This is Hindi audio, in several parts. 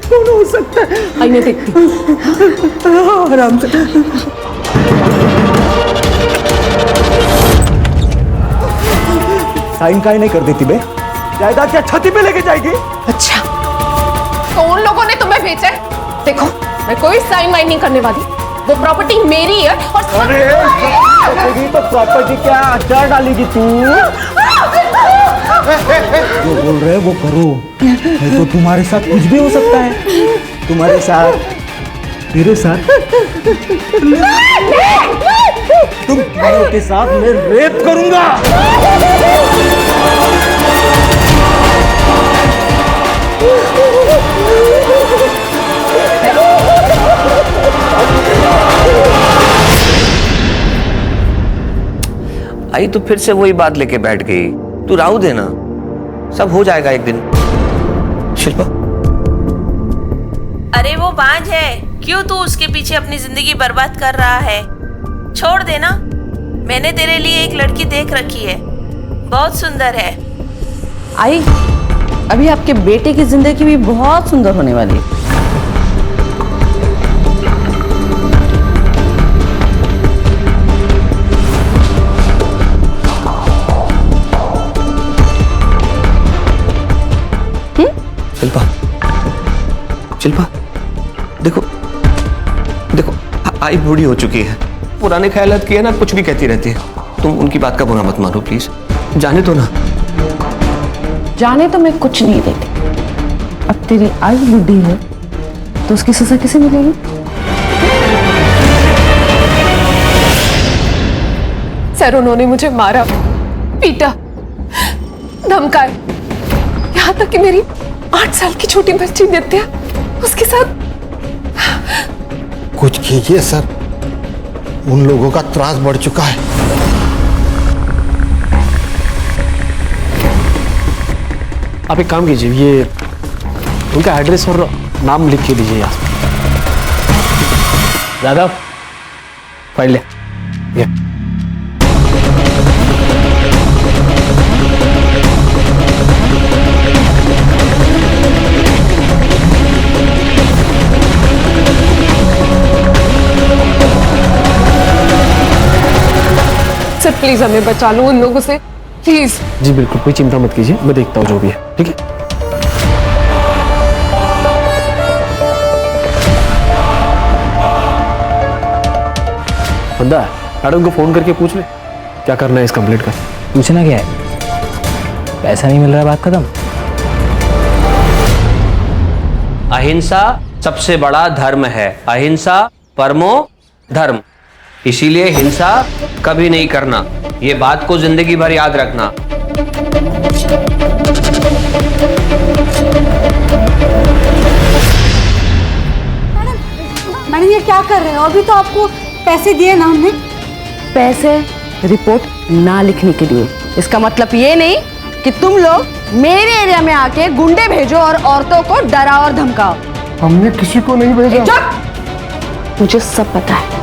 कौन हो सकता है? आईने देखती। आराम से। साइन काहे नहीं कर देती बे? जायदाद क्या छाती पे लेके जाएगी? अच्छा, तो उन लोगों ने तुम्हें भेजा है? देखो, मैं कोई साइन वाइन नहीं करने वाली। वो प्रॉपर्टी मेरी है और अरे तो प्रॉपर्टी क्या अचार डालेगी तू? जो बोल रहे वो करो, नहीं तो तुम्हारे साथ कुछ भी हो सकता है। तुम्हारे साथ, मेरे साथ, तुम तीनों के साथ मैं रेप करूंगा। आई तो फिर से वही बात लेके बैठ गई। तू राहु देना, सब हो जाएगा एक दिन। शिल्पा, अरे वो बांझ है, क्यों तू उसके पीछे अपनी जिंदगी बर्बाद कर रहा है? छोड़ देना। मैंने तेरे लिए एक लड़की देख रखी है, बहुत सुंदर है। आई, अभी आपके बेटे की जिंदगी भी बहुत सुंदर होने वाली है। शिल्पा, शिल्पा, देखो देखो, आई बूढ़ी हो चुकी है, पुराने ख्यालात की है ना, कुछ भी कहती रहती है। तुम उनकी बात का बुरा मत मानो प्लीज, जाने दो ना। जाने तो मैं कुछ नहीं देती। अब तेरी आई बुढ़ी है तो उसकी सजा किसे मिलेगी? सर, उन्होंने मुझे मारा, पीटा, धमकाया, यहाँ तक कि मेरी 8 साल की छोटी बच्ची नित्या, उसके साथ। कुछ कीजिए सर, उन लोगों का त्रास बढ़ चुका है। आप एक काम कीजिए, ये उनका एड्रेस और नाम लिख के दीजिए यहाँ। यादव, फाइल ले। ये सर प्लीज हमें बचा लो उन लोगों से, प्लीज। जी बिल्कुल, कोई चिंता मत कीजिए, मैं देखता हूँ जो भी है, ठीक है? बंदा, मैडम को फोन करके पूछ ले क्या करना है इस कंप्लेंट का। पूछना क्या है? पैसा नहीं मिल रहा, बात खत्म। अहिंसा सबसे बड़ा धर्म है, अहिंसा परमो धर्म। इसीलिए हिंसा कभी नहीं करना, ये बात को जिंदगी भर याद रखना। मैडम ये क्या कर रहे हो? अभी तो आपको पैसे दिए ना हमने। पैसे रिपोर्ट ना लिखने के लिए। इसका मतलब ये नहीं कि तुम लोग मेरे एरिया में आके गुंडे भेजो और औरतों को डराओ और धमकाओ। हमने किसी को नहीं भेजा। चुप! मुझे सब पता है,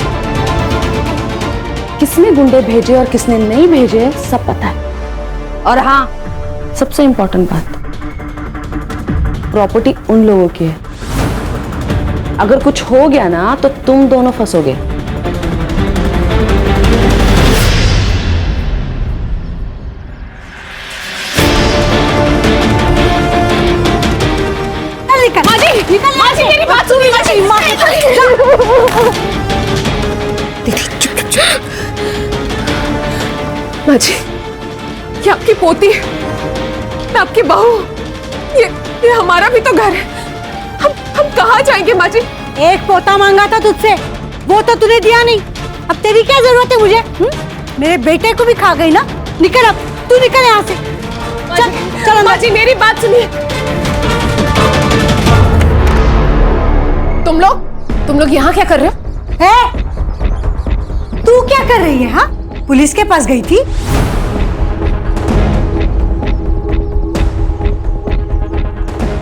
किसने गुंडे भेजे और किसने नहीं भेजे, सब पता है। और हाँ, सबसे इंपॉर्टेंट बात, प्रॉपर्टी उन लोगों की है। अगर कुछ हो गया ना तो तुम दोनों फंसोगे। माजी, मेरी बात सुनिए माजी। माजी, ये आपकी पोती है, मैं आपकी बहू। ये हमारा भी तो घर है। हम कहाँ जाएंगे माजी? एक पोता मांगा था तुझसे, वो तो तूने दिया नहीं। अब तेरी क्या जरूरत है मुझे? मेरे बेटे को भी खा गई ना। निकल, अब तू निकल यहाँ से। चल माजी, मेरी बात सुनिए। तुम लोग यहाँ क्या कर रहे हो? है? तू कर रही है? हाँ, पुलिस के पास गई थी?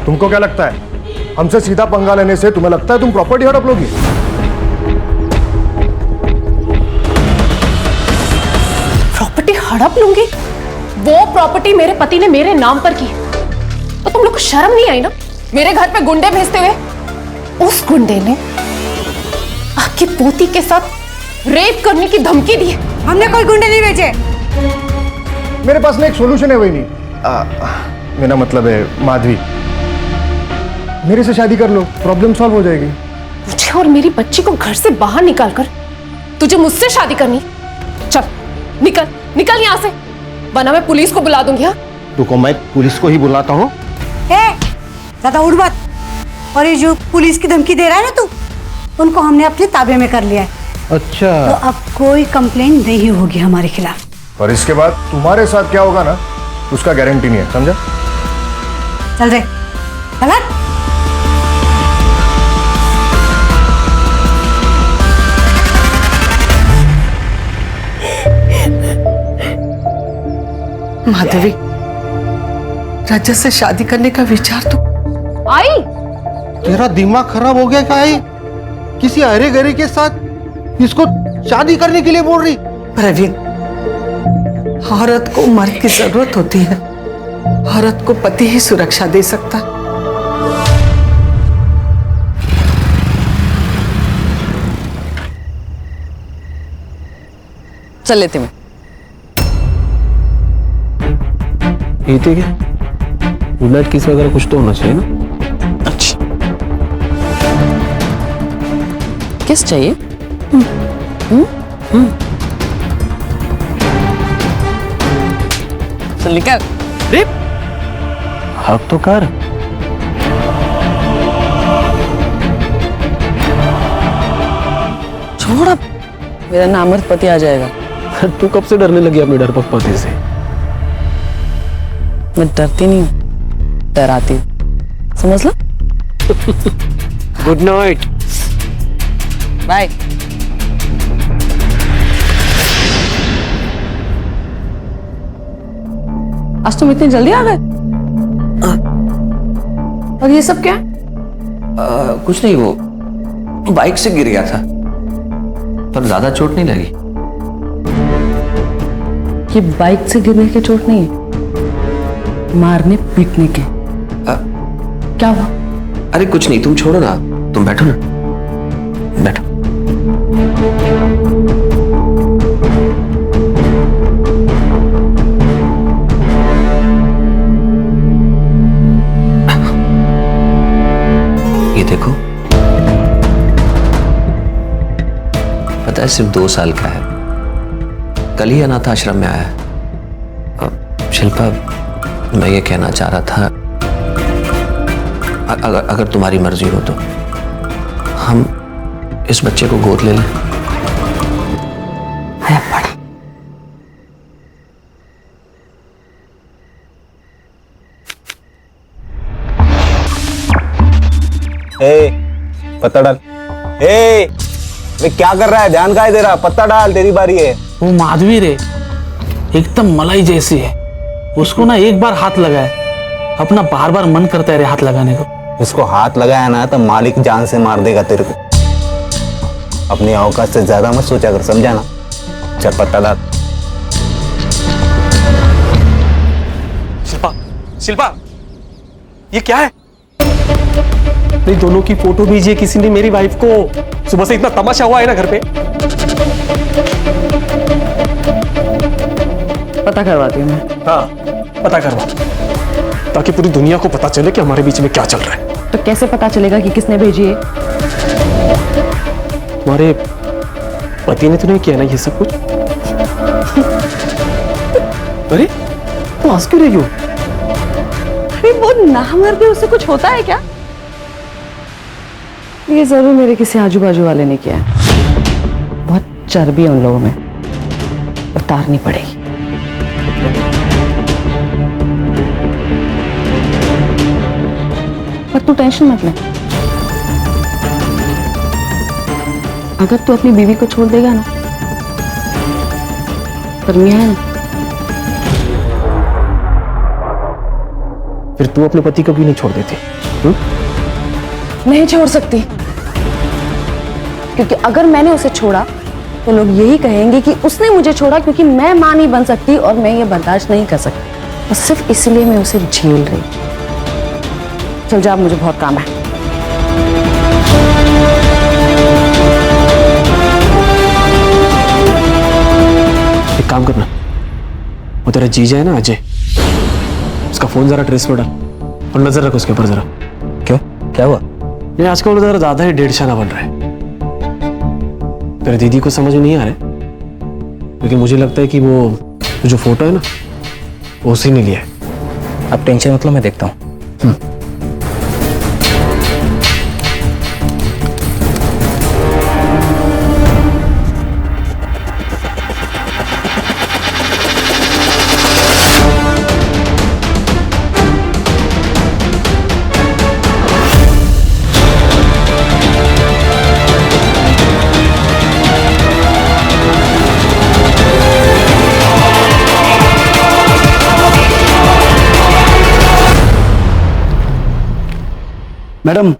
तुमको क्या लगता है हमसे सीधा पंगा लेने से तुम्हें लगता है तुम प्रॉपर्टी हड़प लोगी? प्रॉपर्टी हड़प लूंगी? वो प्रॉपर्टी मेरे पति ने मेरे नाम पर की, तो तुम लोग को शर्म नहीं आई ना मेरे घर पे गुंडे भेजते हुए? उस गुंडे ने आपकी पोती के साथ रेप करने की धमकी दी। हमने कोई गुंडे नहीं भेजे। मेरे पास में एक सॉल्यूशन है, वही नहीं मेरा मतलब है माधवी, मेरे से शादी कर लो, प्रॉब्लम सॉल्व हो जाएगी। मुझे और मेरी बच्ची को घर से बाहर निकालकर तुझे मुझसे शादी करनी? चल निकल निकल यहाँ से, वरना मैं पुलिस को बुला दूंगी। हाँ, रुको, मैं पुलिस को ही बुलाता हूँ। ज्यादा उड़ मत। और ये जो पुलिस की धमकी दे रहा है ना तू, उनको हमने अपने ताबे में कर लिया है। अच्छा, तो अब कोई कंप्लेन नहीं होगी हमारे खिलाफ। और इसके बाद तुम्हारे साथ क्या होगा ना, उसका गारंटी नहीं है, समझा? चल रे, चल। माधवी, रजत से शादी करने का विचार तो आई। तेरा दिमाग खराब हो गया क्या है? किसी अरे गरे के साथ इसको शादी करने के लिए बोल रही? प्रवीण, औरत को मर्द की जरूरत होती है, औरत को पति ही सुरक्षा दे सकता। चल लेते मैं। ये थे क्या? बुलेट किस वगैरह कुछ तो होना चाहिए ना? अच्छा, किस चाहिए? चल निकल। हक तो कर। छोड़, अब मेरा नामर्द पति आ जाएगा। तू कब से डरने लगी अपने डरपोक पति से? मैं डरती नहीं हूँ, डराती हूँ, समझ लो। Good night. बाय। आज तुम इतनी जल्दी आ गए? और ये सब क्या? कुछ नहीं, वो बाइक से गिर गया था, पर ज्यादा चोट नहीं लगी। ये बाइक से गिरने की चोट नहीं है, मारने पीटने के। क्या हुआ? अरे कुछ नहीं, तुम छोड़ो ना, तुम बैठो ना, बैठो। ये देखो, पता है सिर्फ 2 साल का है, कल ही अनाथ आश्रम में आया है। शिल्पा, मैं ये कहना चाह रहा था, अगर तुम्हारी मर्जी हो तो हम इस बच्चे को गोद ले लें। आया पड़ा। पत्ता डाल। वे क्या कर रहा है? ध्यान का दे रहा? पत्ता डाल, तेरी बारी है। वो माधवी रे, एकदम मलाई जैसी है, उसको ना एक बार हाथ लगाए अपना बार बार मन करता है रे हाथ लगाने को। उसको हाथ लगाया ना तो मालिक जान से मार देगा तेरे को। अपनी औकात से ज्यादा मत सोचा कर, समझा ना? चल पत्ता डाल। शिल्पा, शिल्पा, ये क्या है? नहीं, दोनों की फोटो भेजिए किसी ने मेरी वाइफ को। सुबह से इतना तमाशा हुआ है ना घर पे। पता करवाती हूँ मैं। हाँ, पता करवा, ताकि पूरी दुनिया को पता चले कि हमारे बीच में क्या चल रहा है। तो कैसे पता चलेगा कि किसने भेजी है? तुम्हारे पति ने तो नहीं किया ना ये सब कुछ? अरे तुम हंस क्यों रही हो? अरे वो नामर्द है, उससे कुछ होता है क्या? ये जरूर मेरे किसी आजू बाजू वाले ने किया है। बहुत चर्बी है उन लोगों में, उतारनी पड़ेगी। पर तू टेंशन मत ले, अगर तू अपनी बीवी को छोड़ देगा ना पर मियाँ है ना। फिर तू अपने पति को क्यों नहीं छोड़ देती? नहीं छोड़ सकती, क्योंकि अगर मैंने उसे छोड़ा तो लोग यही कहेंगे कि उसने मुझे छोड़ा क्योंकि मैं मां नहीं बन सकती और मैं ये बर्दाश्त नहीं कर सकती। और सिर्फ इसलिए मैं उसे झेल रही। चल जा, मुझे बहुत काम है। एक काम करना, वो तेरा जीजा है ना अजय, उसका फोन जरा ट्रेस पर डाल और नजर रख उसके ऊपर जरा। क्यों, क्या हुआ? ये आजकल जरा ज्यादा ही डेढ़शाना बन रहा है। तेरे दीदी को समझ में नहीं आ रहा, लेकिन मुझे लगता है कि वो जो फोटो है ना, वो उसी ने लिया है। आप टेंशन मतलब, मैं देखता हूँ। मैडम,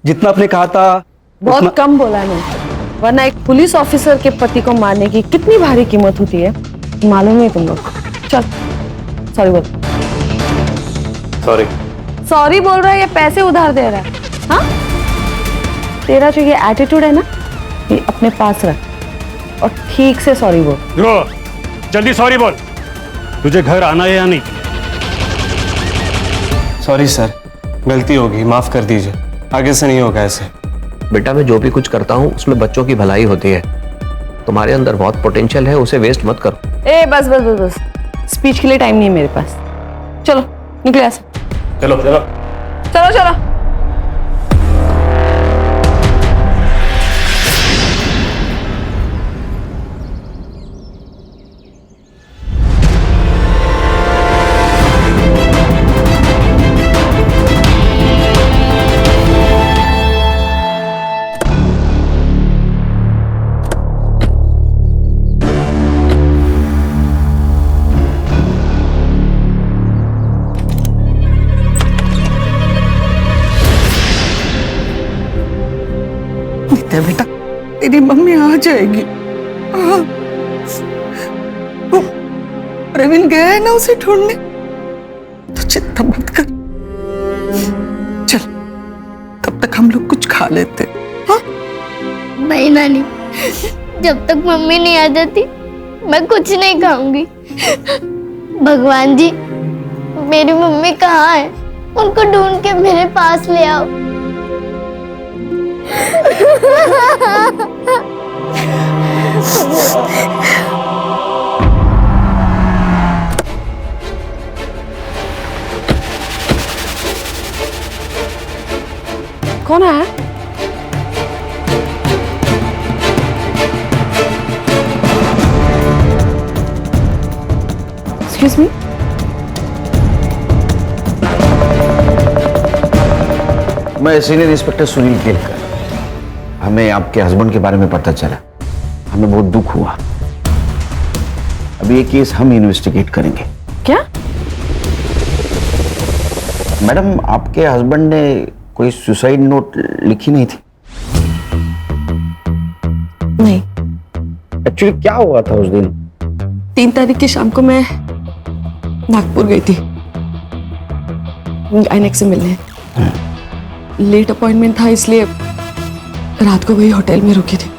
जितना आपने कहा था बहुत कम बोला है मैंने, वरना एक पुलिस ऑफिसर के पति को मारने की कितनी भारी कीमत होती है मालूम नहीं तुम लोग। चल, सॉरी बोल। सॉरी। सॉरी बोल रहा है या पैसे उधार दे रहा है? हाँ, तेरा जो ये एटीट्यूड है ना, ये अपने पास रख और ठीक से सॉरी बोल। जल्दी सॉरी बोल। तुझे घर आना है या नहीं? सॉरी सर, गलती होगी, माफ कर दीजिए, आगे से नहीं होगा ऐसे। बेटा, मैं जो भी कुछ करता हूँ उसमें बच्चों की भलाई होती है। तुम्हारे अंदर बहुत पोटेंशियल है, उसे वेस्ट मत करो। ए बस बस बस बस, स्पीच के लिए टाइम नहीं है मेरे पास। चलो निकले ऐसे। चलो चलो चलो चलो। बेटा, तेरी मम्मी आ जाएगी। वो प्रवीण गया है ना उसे ढूंढने, तो चिंता मत कर। चल, तब तक हम लोग कुछ खा लेते। हाँ? नहीं नानी, जब तक मम्मी नहीं आ जाती मैं कुछ नहीं खाऊंगी। भगवान जी, मेरी मम्मी कहाँ है? उनको ढूंढ के मेरे पास ले आओ। कौन है? Excuse me. मैं सीनियर इंस्पेक्टर सुनील केलकर। हमें आपके हस्बैंड के बारे में पता चला, हमें बहुत दुख हुआ। अभी ये केस हम इन्वेस्टिगेट करेंगे। क्या? मैडम, आपके हस्बैंड ने कोई सुसाइड नोट लिखी नहीं थी? नहीं। एक्चुअली क्या हुआ था उस दिन? 3 तारीख की शाम को मैं नागपुर गई थी गायनेक से मिलने। लेट अपॉइंटमेंट था, इसलिए रात को वही होटल में रुकी थी।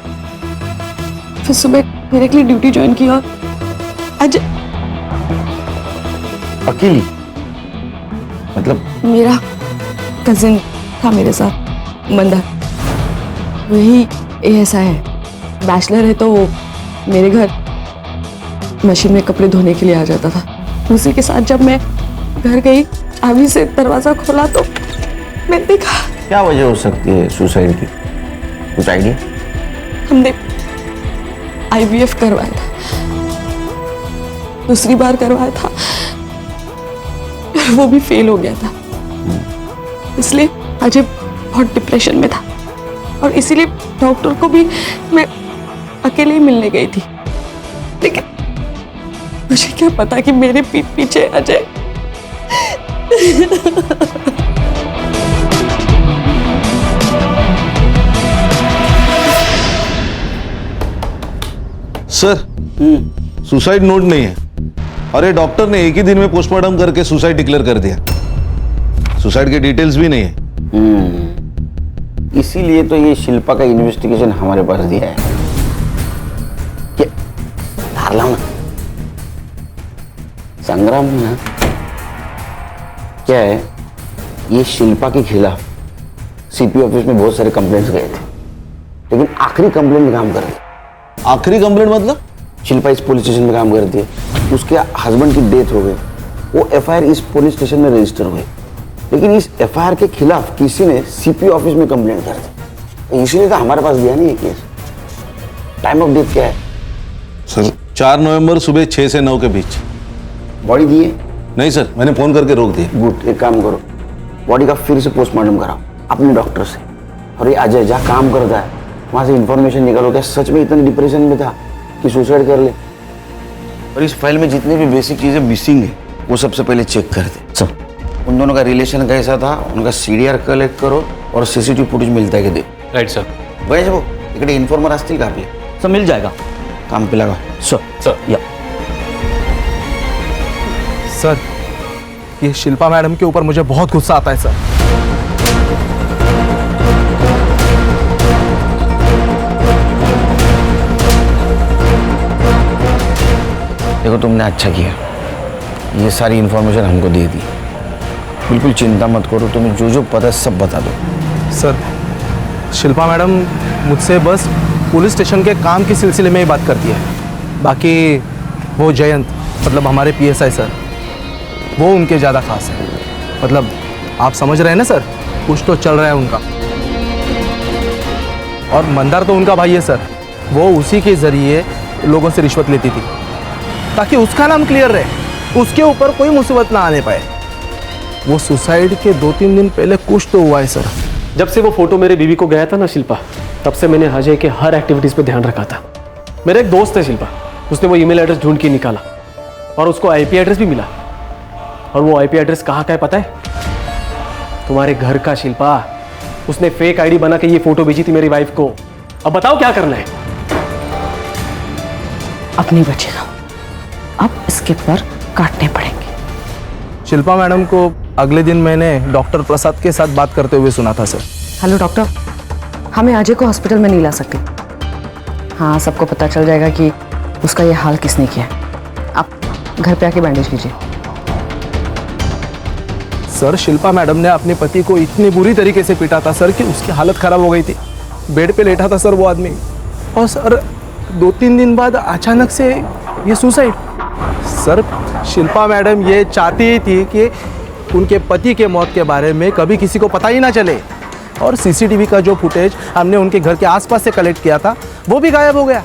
फिर सुबह डायरेक्टली ड्यूटी ज्वाइन की और आज अकेली? मतलब मेरा कजिन था मेरे साथ, मंदा। वही ऐसा है, बैचलर है, तो वो मेरे घर मशीन में कपड़े धोने के लिए आ जाता था। उसी के साथ जब मैं घर गई, चाबी से दरवाजा खोला तो मैं देखा। क्या वजह हो सकती है सुसाइड की? कुछ आइडिया? हमने IVF करवाया था, दूसरी बार करवाया था, वो भी फेल हो गया था। इसलिए अजय बहुत डिप्रेशन में था और इसीलिए डॉक्टर को भी मैं अकेले ही मिलने गई थी। लेकिन मुझे क्या पता कि मेरे पीठ पीछे आ जाए। सर सुसाइड नोट नहीं है। अरे डॉक्टर ने एक ही दिन में पोस्टमार्टम करके सुसाइड डिक्लेयर कर दिया। सुसाइड के डिटेल्स भी नहीं है। इसीलिए तो ये शिल्पा का इन्वेस्टिगेशन हमारे पास दिया है। क्या धार लाओ ना संग्राम ना, क्या है ये शिल्पा के खिलाफ सीपी ऑफिस में बहुत सारे कंप्लेंट्स गए थे, लेकिन आखिरी कंप्लेंट में काम कर रही। आखिरी कंप्लेंट मतलब? शिल्पा इस पुलिस स्टेशन में काम करती है, उसके हस्बैंड की डेथ हो गई, वो एफआईआर इस पुलिस स्टेशन में रजिस्टर हुई, लेकिन इस एफआईआर के खिलाफ किसी ने सीपी ऑफिस में कंप्लेंट कर दी, इसीलिए तो हमारे पास दिया नहीं है केस। टाइम ऑफ डेथ क्या है सर? 4 नवंबर सुबह 6 से 9 के बीच। बॉडी दी है? नहीं सर, मैंने फोन करके रोक दिया। गुड, एक काम करो, बॉडी का फिर से पोस्टमार्टम कराओ अपने डॉक्टर से, और ये अजय जहाँ काम करता है वहां से इंफॉर्मेशन निकालो, क्या सच में इतने डिप्रेशन में था कि सुसाइड कर ले। और इस फाइल में जितनी भी बेसिक चीजें मिसिंग है वो सबसे पहले चेक कर दे। सब उन दोनों का रिलेशन कैसा था, उनका सीडीआर कलेक्ट करो और सीसीटीवी फुटेज मिलता है कि देखो। Right sir. वैसे वो इकडे इन्फॉर्मर असतील का आपले? सर मिल जाएगा। काम पे लगा। सर या सर ये शिल्पा मैडम के ऊपर मुझे बहुत गुस्सा आता है सर। देखो तुमने अच्छा किया, ये सारी इन्फॉर्मेशन हमको दे दी। बिल्कुल चिंता मत करो, तुम्हें जो जो पता है सब बता दो। सर शिल्पा मैडम मुझसे बस पुलिस स्टेशन के काम के सिलसिले में ही बात करती है, बाकी वो जयंत मतलब हमारे पीएसआई सर वो उनके ज़्यादा खास है। मतलब आप समझ रहे हैं ना सर, कुछ तो चल रहा है उनका। और मंदार तो उनका भाई है सर, वो उसी के ज़रिए लोगों से रिश्वत लेती थी ताकि उसका नाम क्लियर रहे, उसके ऊपर कोई मुसीबत ना आने पाए। वो सुसाइड के 2-3 दिन पहले कुछ तो हुआ है सर। जब से वो फोटो मेरे बीवी को गया था ना शिल्पा, तब से मैंने अजय के हर एक्टिविटीज पे ध्यान रखा था। मेरा एक दोस्त है शिल्पा, उसने वो ईमेल एड्रेस ढूंढ के निकाला और उसको आईपी एड्रेस भी मिला। और वो आईपी एड्रेस कहाँ का है पता है? तुम्हारे घर का। शिल्पा, उसने फेक आईडी बना के ये फोटो भेजी थी मेरी वाइफ को। अब बताओ क्या करना है? अब नहीं बचेगा, अब इसके पर काटने पड़ेंगे। शिल्पा मैडम को अगले दिन मैंने डॉक्टर प्रसाद के साथ बात करते हुए सुना था सर। हेलो डॉक्टर, हमें अजय को हॉस्पिटल में नहीं ला सकते। हाँ, सबको पता चल जाएगा कि उसका ये हाल किसने किया। आप घर पे आके बैंडेज कीजिए। सर शिल्पा मैडम ने अपने पति को इतनी बुरी तरीके से पीटा था सर कि उसकी हालत खराब हो गई थी। बेड पे लेटा था सर वो आदमी, और सर 2-3 दिन बाद अचानक से ये सुसाइड। सर शिल्पा मैडम ये चाहती ही थी कि उनके पति के मौत के बारे में कभी किसी को पता ही ना चले, और सीसीटीवी का जो फुटेज हमने उनके घर के आसपास से कलेक्ट किया था वो भी गायब हो गया,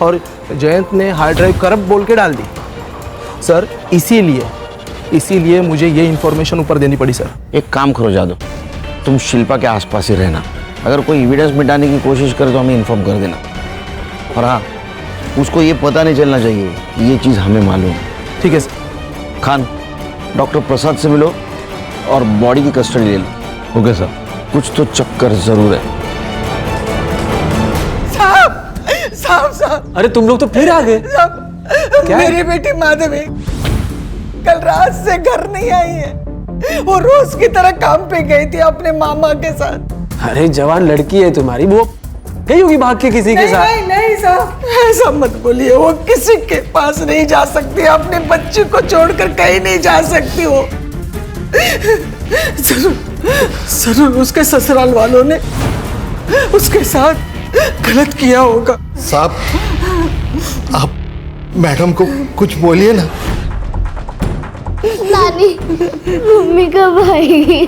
और जयंत ने हार्ड ड्राइव करप्ट बोल के डाल दी। सर इसीलिए मुझे ये इन्फॉर्मेशन ऊपर देनी पड़ी सर। एक काम करो जादव, तुम शिल्पा के आसपास ही रहना, अगर कोई एविडेंस मिटाने की कोशिश करे तो हमें इन्फॉर्म कर देना। और हाँ, उसको ये पता नहीं चलना चाहिए कि ये चीज़ हमें मालूम है। ठीक है सर। खान, डॉक्टर प्रसाद से मिलो और बॉडी की कस्टडी ले लो। Okay sir. कुछ तो चक्कर जरूर है। साहब अरे तुम लोग तो फिर आ गए। मेरी बेटी माधवी कल रात से घर नहीं आई है। वो रोज की तरह काम पे गई थी अपने मामा के साथ। अरे जवान लड़की है तुम्हारी, वो गई होगी भाग के किसी के साथ। नहीं साहब, ऐसा मत बोलिए। वो किसी के पास नहीं जा सकती, अपने बच्चे को छोड़कर कहीं नहीं जा सकती। वो जरूर उसके ससुराल वालों ने उसके साथ गलत किया होगा। साहब आप मैडम को कुछ बोलिए ना। नानी, मम्मी कब आएगी?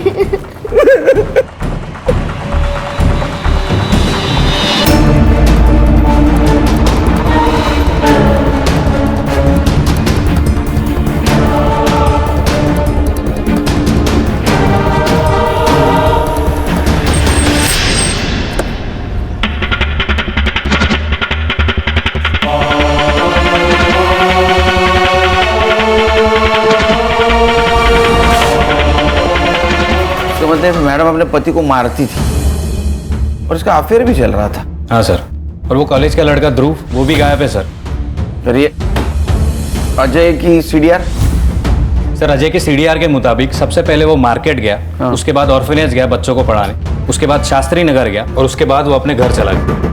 पहले मैडम अपने पति को मारती थी और इसका अफेयर भी चल रहा था। हाँ सर, और वो कॉलेज का लड़का ध्रुव वो भी गायब है सर। फिर ये अजय की सीडीआर? सर अजय के सीडीआर के मुताबिक सबसे पहले वो मार्केट गया, उसके बाद ऑर्फनेज गया बच्चों को पढ़ाने, उसके बाद शास्त्री नगर गया और उसके बाद वो अपने घर चला गया।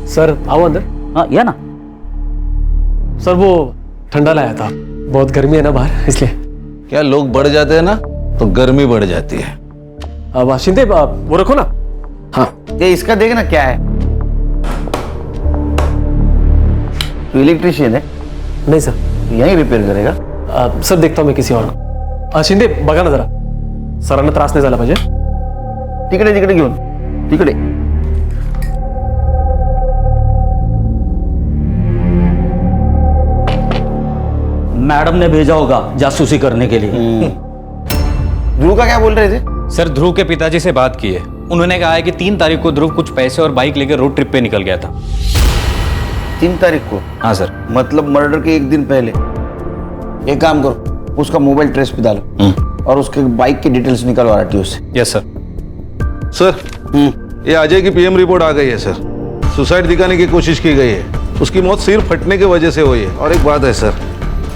सर आओ अंदर। हाँ या ना सर वो ठंडा लाया था, बहुत गर्मी है ना बाहर इसलिए। क्या लोग बढ़ जाते हैं ना तो गर्मी बढ़ जाती है। अब शिंदे वो रखो ना। हाँ ये इसका देखना क्या है, तो इलेक्ट्रिशियन है? नहीं सर, यहीं रिपेयर करेगा। सर देखता हूँ मैं किसी और को। शिंदे बघा ना जरा, सरांना त्रास नाही झाला पाहिजे। तिकडे तिकडे घेऊन तिकडे। मैडम ने भेजा होगा जासूसी करने के लिए। ध्रुव का क्या बोल रहे थे? सर ध्रुव के पिताजी से बात की है, उन्होंने कहा है कि 3 तारीख को ध्रुव कुछ पैसे और बाइक लेकर रोड ट्रिप पे निकल गया था। 3 तारीख को? हाँ सर। मतलब मर्डर के 1 दिन पहले। एक काम करो, उसका मोबाइल ट्रेस पे डालो और उसके बाइक की डिटेल्स निकलवा आरटीओ से। Yes sir. सर ये अजय की पीएम रिपोर्ट आ गई है सर। सुसाइड दिखाने की कोशिश की गई है, उसकी मौत सिर फटने की वजह से हुई है। और एक बात है सर,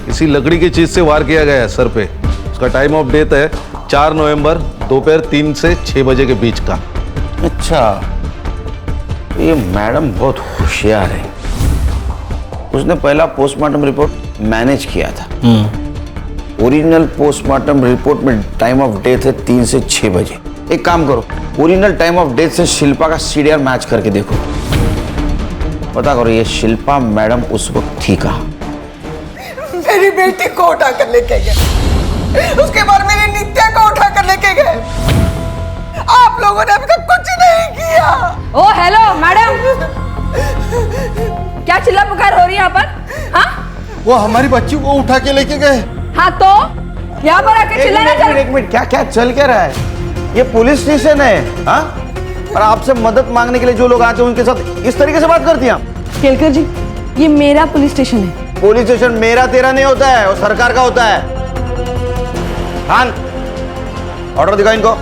किसी लकड़ी की चीज से वार किया गया है सर पे। उसका टाइम ऑफ डेथ है 4 नवंबर दोपहर 3 से 6 बजे के बीच का। अच्छा, ये मैडम बहुत होशियार है। उसने पहला पोस्टमार्टम रिपोर्ट मैनेज किया था। ओरिजिनल पोस्टमार्टम रिपोर्ट में टाइम ऑफ डेथ है 3 से 6 बजे। एक काम करो, ओरिजिनल टाइम ऑफ डेथ से शिल्पा का सीडीआर मैच करके देखो, पता करो ये शिल्पा मैडम उस वक्त थी कहाँ। मेरी बेटी को उठा कर लेके गए, उसके बाद मेरी नित्या को उठा कर लेके गए। आप लोगों ने अभी तक कुछ नहीं किया। ओ हेलो मैडम, क्या चिल्ला पुकार हो रही है यहाँ पर? हाँ वो हमारी बच्ची को उठा के लेके गए। हाँ तो यहाँ पर आके चिल्लाना चल। एक मिनट, क्या क्या चल क्या रहा है? ये पुलिस स्टेशन है। हाँ, और आपसे मदद मांगने के लिए जो लोग आते हैं उनके साथ इस तरीके से बात करती हैं आप? केलकर जी, ये मेरा पुलिस स्टेशन है। पुलिस स्टेशन मेरा तेरा नहीं होता है, वो सरकार का होता है। खान, ऑर्डर दिखाओ इनको।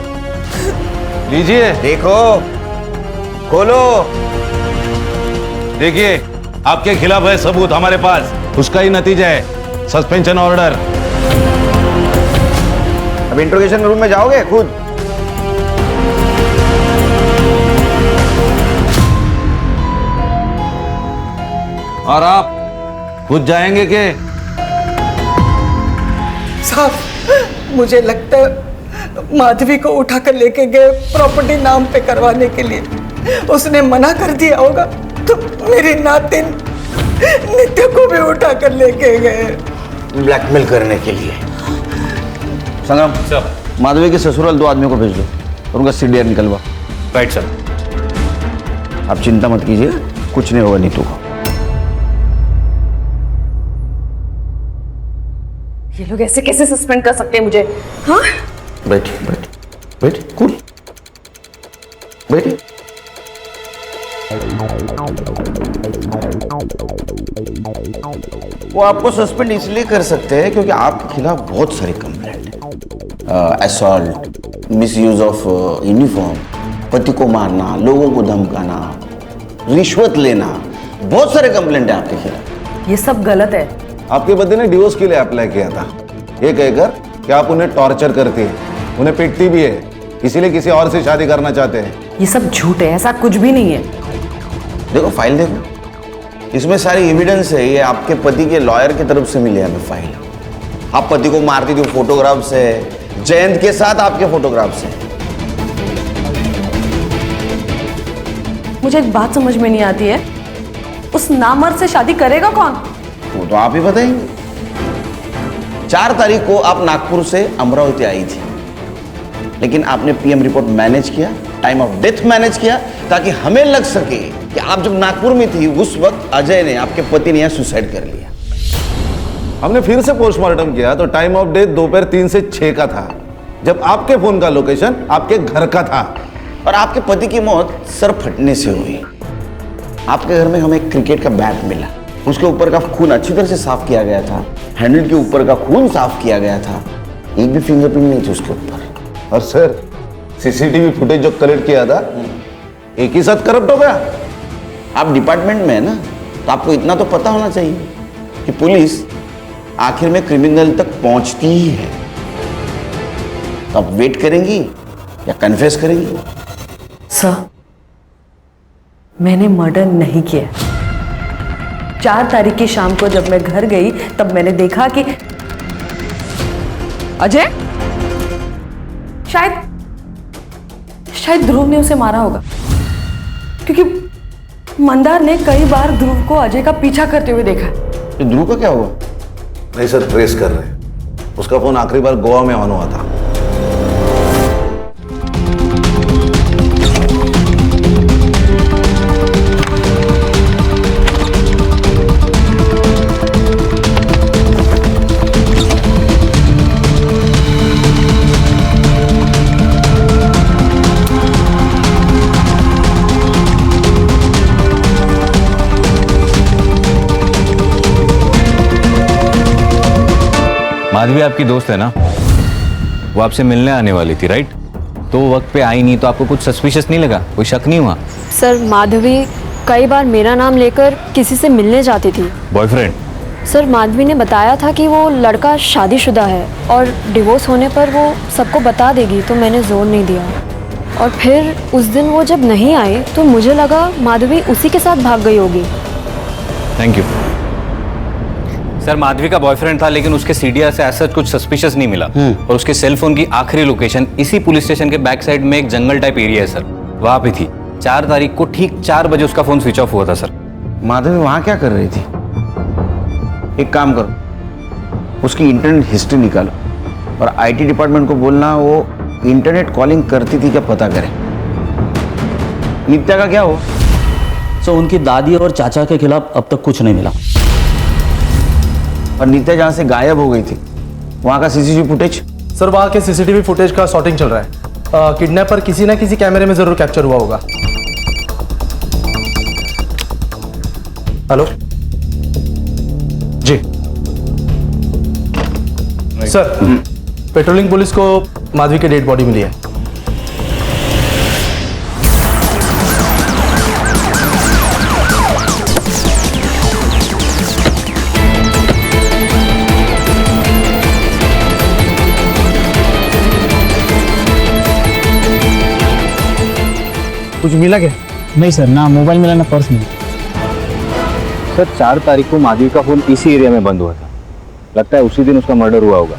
लीजिए। देखो, खोलो। देखिए आपके खिलाफ है सबूत हमारे पास, उसका ही नतीजा है सस्पेंशन ऑर्डर। अब इंट्रोगेशन रूम में जाओगे खुद? और आप खुद जाएंगे के? साहब मुझे लगता है माधवी को उठाकर लेके गए प्रॉपर्टी नाम पे करवाने के लिए। उसने मना कर दिया होगा तो मेरी नातिन नित्य को भी उठा कर लेके गए ब्लैकमेल करने के लिए। संगम सर, माधवी के ससुराल 2 आदमियों को भेज दो और उनका सीडीआर निकलवा। Right sir. आप चिंता मत कीजिए, कुछ नहीं होगा नीतू को। ये लोग ऐसे कैसे सस्पेंड कर सकते हैं मुझे? हाँ बैठिए बैठिए बैठिए, कूल बैठिए। वो आपको सस्पेंड इसलिए कर सकते हैं क्योंकि आपके खिलाफ बहुत सारी कंप्लेंट है। असॉल्ट, मिसयूज ऑफ यूनिफॉर्म, पति को मारना, लोगों को धमकाना, रिश्वत लेना, बहुत सारे कंप्लेंट है आपके खिलाफ। ये सब गलत है। आपके पति ने डिवोर्स के लिए अप्लाई किया था, ये कहकर कि आप उन्हें टॉर्चर करती है, उन्हें पीटती भी है, इसीलिए किसी और से शादी करना चाहते हैं। ये सब झूठ है, ऐसा कुछ भी नहीं है। देखो फाइल देखो, इसमें सारी एविडेंस है। ये आपके पति के लॉयर की तरफ से मिली हमें फाइल। आप पति को मारती थी, फोटोग्राफ्स है, जयंत के साथ आपके फोटोग्राफ्स हैं। मुझे एक बात समझ में नहीं आती है, उस नामर्द से शादी करेगा कौन? वो तो आप ही बताएंगे। 4 तारीख को आप नागपुर से अमरावती आई थी, लेकिन आपने पीएम रिपोर्ट मैनेज किया, टाइम ऑफ डेथ मैनेज किया, ताकि हमें लग सके कि आप जब नागपुर में थी उस वक्त अजय ने, आपके पति ने, यहाँ सुसाइड कर लिया। हमने फिर से पोस्टमार्टम किया तो टाइम ऑफ डेथ दोपहर 3 से 6 का था, जब आपके फोन का लोकेशन आपके घर का था। और आपके पति की मौत सर फटने से हुई। आपके घर में हमें क्रिकेट का बैट मिला, उसके ऊपर का खून अच्छी तरह से साफ किया गया था, हैंडल के ऊपर का खून साफ किया गया था, एक भी फिंगरप्रिंट नहीं थी उसके ऊपर। और सर सीसीटीवी फुटेज जो कलेक्ट किया था एक ही साथ करप्ट हो गया। आप डिपार्टमेंट में है ना, तो आपको इतना तो पता होना चाहिए कि पुलिस आखिर में क्रिमिनल तक पहुंचती ही है। तो आप वेट करेंगी या कन्फेस करेंगी? सर, मैंने मर्डर नहीं किया। 4 तारीख की शाम को जब मैं घर गई तब मैंने देखा कि अजय शायद ध्रुव ने उसे मारा होगा, क्योंकि मंदार ने कई बार ध्रुव को अजय का पीछा करते हुए देखा। तो ध्रुव का क्या हुआ? नहीं सर, ट्रेस कर रहे हैं। उसका फोन आखिरी बार गोवा में ऑन हुआ था। माधवी आपकी दोस्त है ना, वो आपसे मिलने आने वाली थी राइट? तो वो वक्त पे आई नहीं तो आपको कुछ सस्पिशियस नहीं लगा? कोई शक नहीं हुआ? सर, माधवी कई बार मेरा नाम लेकर किसी से मिलने जाती थी। बॉयफ्रेंड? सर, माधवी ने बताया था कि वो लड़का शादीशुदा है और डिवोर्स होने पर वो सबको बता देगी, तो मैंने जोर नहीं दिया। और फिर उस दिन वो जब नहीं आई तो मुझे लगा माधवी उसी के साथ भाग गई होगी। Thank you sir. माधवी का बॉयफ्रेंड था लेकिन उसके सीडीआर से ऐसा कुछ सस्पिशियस नहीं मिला और उसके सेल फोन की आखिरी लोकेशन इसी पुलिस स्टेशन के बैक साइड में एक जंगल टाइप एरिया है सर, वहां पे थी। 4 तारीख को ठीक 4 बजे उसका फोन स्विच ऑफ हुआ था सर। माधवी वहां क्या कर रही थी? एक काम करो, उसकी इंटरनेट हिस्ट्री निकालो और आईटी डिपार्टमेंट को बोलना वो इंटरनेट कॉलिंग करती थी क्या पता करें। नित्या का क्या हुआ? सो उनकी दादी और चाचा के खिलाफ अब तक कुछ नहीं मिला। और नित्या जहां से गायब हो गई थी वहां का सीसीटीवी फुटेज? सर, वहां के सीसीटीवी फुटेज का सॉर्टिंग चल रहा है। किडनैपर किसी ना किसी कैमरे में जरूर कैप्चर हुआ होगा। हेलो जी सर, पेट्रोलिंग पुलिस को माधवी की डेड बॉडी मिली है। कुछ मिला क्या? नहीं सर, ना मोबाइल मिला ना पर्स मिला। सर 4 तारीख को माधवी का फोन इसी एरिया में बंद हुआ था, लगता है उसी दिन उसका मर्डर हुआ होगा।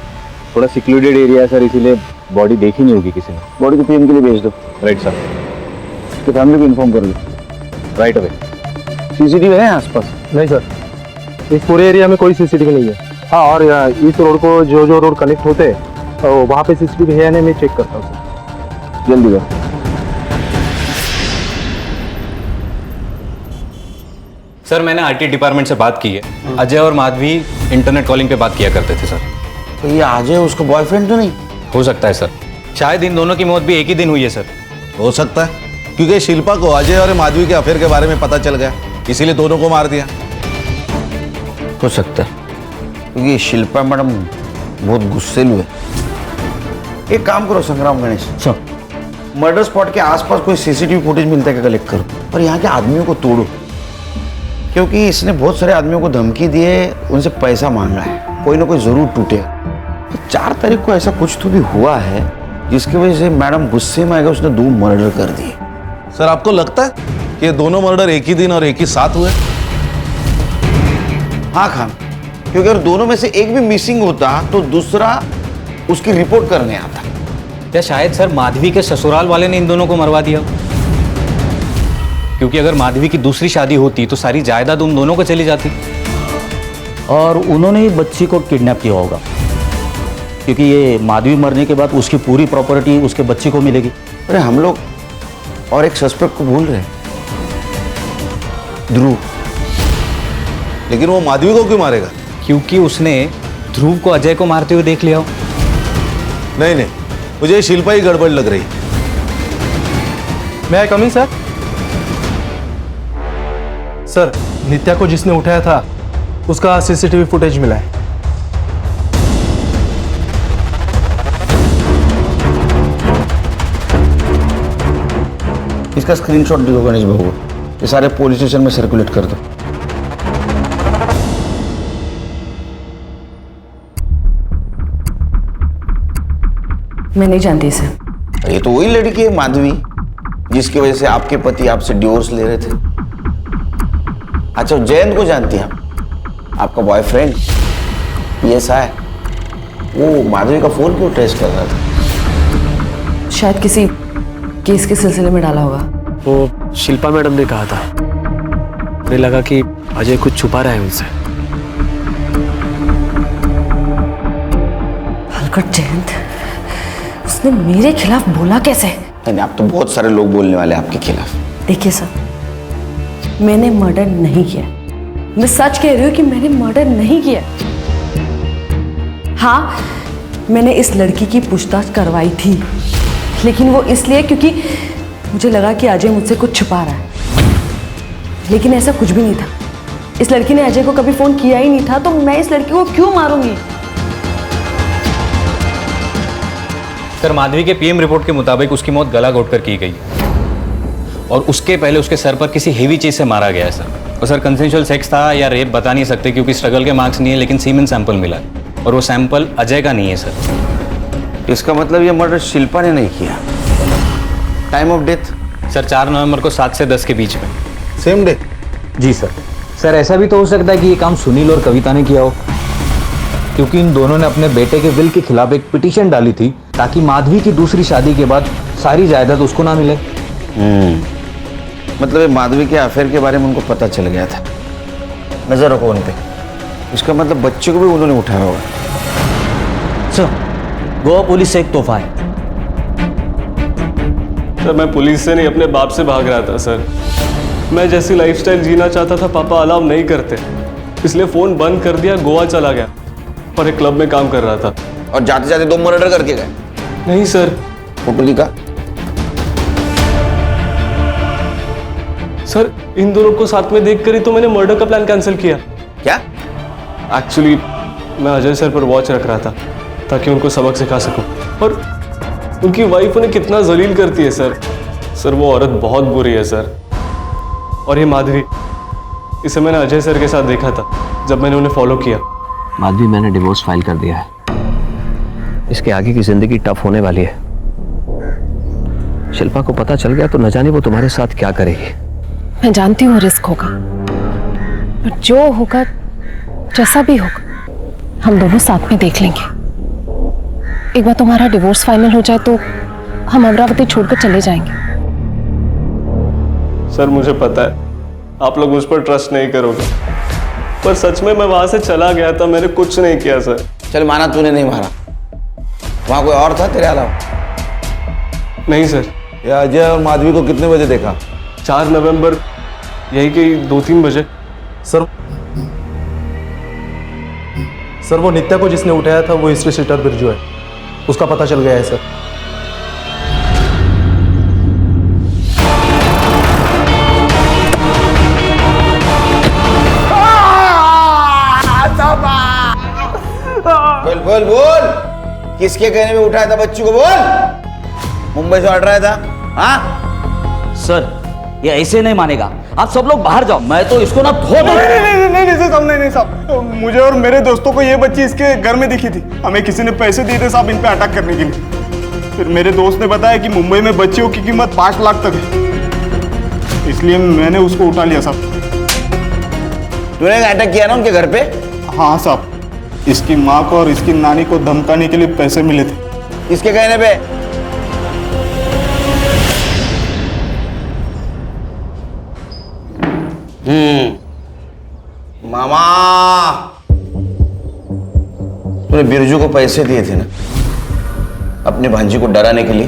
थोड़ा सिक्योरिटेड एरिया है सर, इसीलिए बॉडी देखी नहीं होगी किसी ने। बॉडी को पीएम के लिए भेज दो। Right sir. उसकी फैमिली को इन्फॉर्म कर दो। Right away. सीसीटीवी है आसपास? नहीं सर, इस पूरे एरिया में कोई सीसीटीवी नहीं है। हाँ, और इस रोड को जो रोड कनेक्ट होते हैं वहाँ पे सीसीटीवी है या नहीं मैं चेक करता हूँ सर। जल्दी करो। सर मैंने आईटी डिपार्टमेंट से बात की है, अजय और माधवी इंटरनेट कॉलिंग पे बात किया करते थे सर। तो ये अजय उसका बॉयफ्रेंड तो नहीं हो सकता है सर? शायद इन दोनों की मौत भी एक ही दिन हुई है सर। हो सकता है, क्योंकि शिल्पा को अजय और माधवी के अफेयर के बारे में पता चल गया, इसीलिए दोनों को मार दिया। हो सकता है, क्योंकि शिल्पा मैडम बहुत गुस्सेलू है। एक काम करो संग्राम गणेश सर, मर्डर स्पॉट के आसपास कोई सीसीटीवी फुटेज मिलता है क्या कलेक्ट करो और यहाँ के आदमियों को तोड़ो, क्योंकि इसने बहुत सारे आदमियों को धमकी दी है, उनसे पैसा मांगा है, कोई ना कोई जरूर टूटेगा। तो 4 तारीख को ऐसा कुछ तो भी हुआ है जिसकी वजह से मैडम गुस्से में आएगा, उसने 2 मर्डर कर दिए। सर आपको लगता है कि ये दोनों मर्डर एक ही दिन और एक ही साथ हुए? हाँ खान, क्योंकि अगर दोनों में से एक भी मिसिंग होता तो दूसरा उसकी रिपोर्ट करने आता। या शायद सर माधवी के ससुराल वाले ने इन दोनों को मरवा दिया, क्योंकि अगर माधवी की दूसरी शादी होती तो सारी जायदाद उन दोनों को चली जाती। और उन्होंने ही बच्ची को किडनैप किया होगा, क्योंकि ये माधवी मरने के बाद उसकी पूरी प्रॉपर्टी उसके बच्ची को मिलेगी। अरे हम लोग और एक सस्पेक्ट को भूल रहे हैं, ध्रुव। लेकिन वो माधवी को क्यों मारेगा? क्योंकि उसने ध्रुव को अजय को मारते हुए देख लिया हो। नहीं, मुझे शिल्पा ही गड़बड़ लग रही। मैं कम इन सर? सर नित्या को जिसने उठाया था उसका सीसीटीवी फुटेज मिला है। इसका स्क्रीनशॉट दे दो गणेश बाबू को, ये सारे पुलिस स्टेशन में सर्कुलेट कर दो। मैं नहीं जानती इसे। ये तो वही लड़की है माधवी, जिसकी वजह से आपके पति आपसे डिवोर्स ले रहे थे। अच्छा, जयंत को जानती हैं आप? आपका बॉयफ्रेंड PSI, वो माधवी का फोन क्यों ट्रेस कर रहा था? शायद किसी केस के सिलसिले में डाला होगा। वो शिल्पा मैडम ने कहा था, मुझे लगा कि अजय कुछ छुपा रहा है उनसे। हलकट जयंत, उसने मेरे खिलाफ बोला कैसे? नहीं, आप तो बहुत सारे लोग बोलने वाले हैं आपके खिलाफ। देखिए सर, मैंने मर्डर नहीं किया। मैं सच कह रही हूँ कि मैंने मर्डर नहीं किया। हाँ, मैंने इस लड़की की पूछताछ करवाई थी, लेकिन वो इसलिए क्योंकि मुझे लगा कि अजय मुझसे कुछ छुपा रहा है। लेकिन ऐसा कुछ भी नहीं था। इस लड़की ने अजय को कभी फोन किया ही नहीं था, तो मैं इस लड़की को क्यों मारूंगी? सर, माधवी के PM रिपोर्ट के मुताबिक उसकी मौत गला घोटकर की गई और उसके पहले उसके सर पर किसी हेवी चीज से मारा गया है सर। और सर, कंसेंशुअल सेक्स था या रेप बता नहीं सकते क्योंकि स्ट्रगल के मार्क्स नहीं है, लेकिन सीमेन सैंपल मिला है और वो सैंपल अजय का नहीं है सर। इसका मतलब ये मर्डर शिल्पा ने नहीं किया। Time of death? सर 4 नवंबर को 7 से 10 के बीच में। Same day? जी सर। सर ऐसा भी तो हो सकता है कि ये काम सुनील और कविता ने किया हो, क्योंकि इन दोनों ने अपने बेटे के विल के खिलाफ एक पिटीशन डाली थी ताकि माधवी की दूसरी शादी के बाद सारी जायदाद उसको ना मिले। मतलब ये माधवी के अफेयर के बारे में उनको पता चल गया था। नजर रखो उन पे। इसका मतलब बच्चे को भी उन्होंने उठाया होगा। सर, गोवा पुलिस से एक तोहफा है। सर, मैं पुलिस से नहीं अपने बाप से भाग रहा था सर। मैं जैसी लाइफस्टाइल जीना चाहता था पापा अलाउ नहीं करते, इसलिए फोन बंद कर दिया, गोवा चला गया और एक क्लब में काम कर रहा था। और जाते जाते 2 मर्डर करके गए? नहीं सर। फोटो दिखा। सर, इन दोनों को साथ में देखकर ही तो मैंने मर्डर का प्लान कैंसिल किया। क्या? एक्चुअली मैं अजय सर पर वॉच रख रहा था ताकि उनको सबक सिखा सकूं, और उनकी वाइफ उन्हें कितना जलील करती है सर। सर, वो औरत बहुत बुरी है सर। और ये माधवी, इसे मैंने अजय सर के साथ देखा था जब मैंने उन्हें फॉलो किया। माधवी, मैंने डिवोर्स फाइल कर दिया है। इसके आगे की जिंदगी टफ होने वाली है। शिल्पा को पता चल गया तो न जाने वो तुम्हारे साथ क्या करेगी। मैं जानती हूँ रिस्क होगा, पर जो होगा, जैसा भी होगा, हम दोनों साथ में देख लेंगे। एक बार तुम्हारा डिवोर्स फाइनल हो जाए तो हम अमरावती छोड़कर चले जाएंगे। सर, मुझे पता है आप लोग मुझ पर ट्रस्ट नहीं करोगे, पर सच में मैं वहां से चला गया था, मैंने कुछ नहीं किया सर। चल, माना तूने नहीं मारा, वहां कोई और था तेरे अलावा? नहीं सर। ये अजय और माधवी को कितने बजे देखा? 4 नवंबर यही कि 2-3 बजे। सर वो नित्या को जिसने उठाया था वो हिस्ट्री सीटर बिरजू है, उसका पता चल गया है सर। बोल बोल बोल, किसके कहने में उठाया था बच्ची को? बोल। मुंबई से ऑर्डर आया था? हाँ सर, ये ऐसे नहीं मानेगा। आप सब लोग बाहर जाओ, मैं तो इसको ना धो दूं। नहीं साहब, नहीं साहब, मुझे और मेरे दोस्तों को ये बच्ची इसके घर में दिखी थी। हमें किसी ने पैसे दिए थे साहब इन पे अटैक करने के लिए। फिर मेरे दोस्त ने बताया कि मुंबई में बच्चियों की कीमत 5 लाख तक है, इसलिए मैंने उसको उठा लिया साहब। तूने अटैक किया ना उनके घर पे? हाँ साहब, इसकी माँ को और इसकी नानी को धमकाने के लिए पैसे मिले थे। किसके कहने पे? मामा, तूने बिरजू को पैसे दिए थे ना अपनी भांजी को डराने के लिए,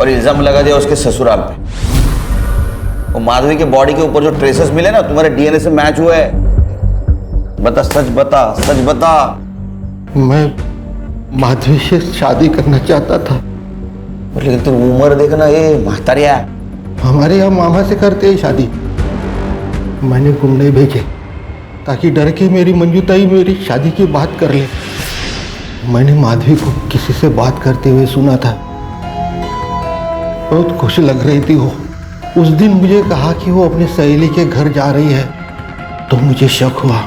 और इल्जाम लगा दिया उसके ससुराल पे। वो माधवी के बॉडी के ऊपर जो ट्रेसेस मिले ना तुम्हारे DNA से मैच हुए। बता, सच बता, सच बता। मैं माधवी से शादी करना चाहता था, लेकिन तुम उम्र देखना, ये महतारिया। हमारे यहाँ मामा से करते हैं शादी। मैंने गुंडे भेजे ताकि डर के मेरी मंजूताई मेरी शादी की बात कर ले। मैंने माधवी को किसी से बात करते हुए सुना था। बहुत खुश लग रही थी वो। उस दिन मुझे कहा कि वो अपनी सहेली के घर जा रही है, तो मुझे शक हुआ,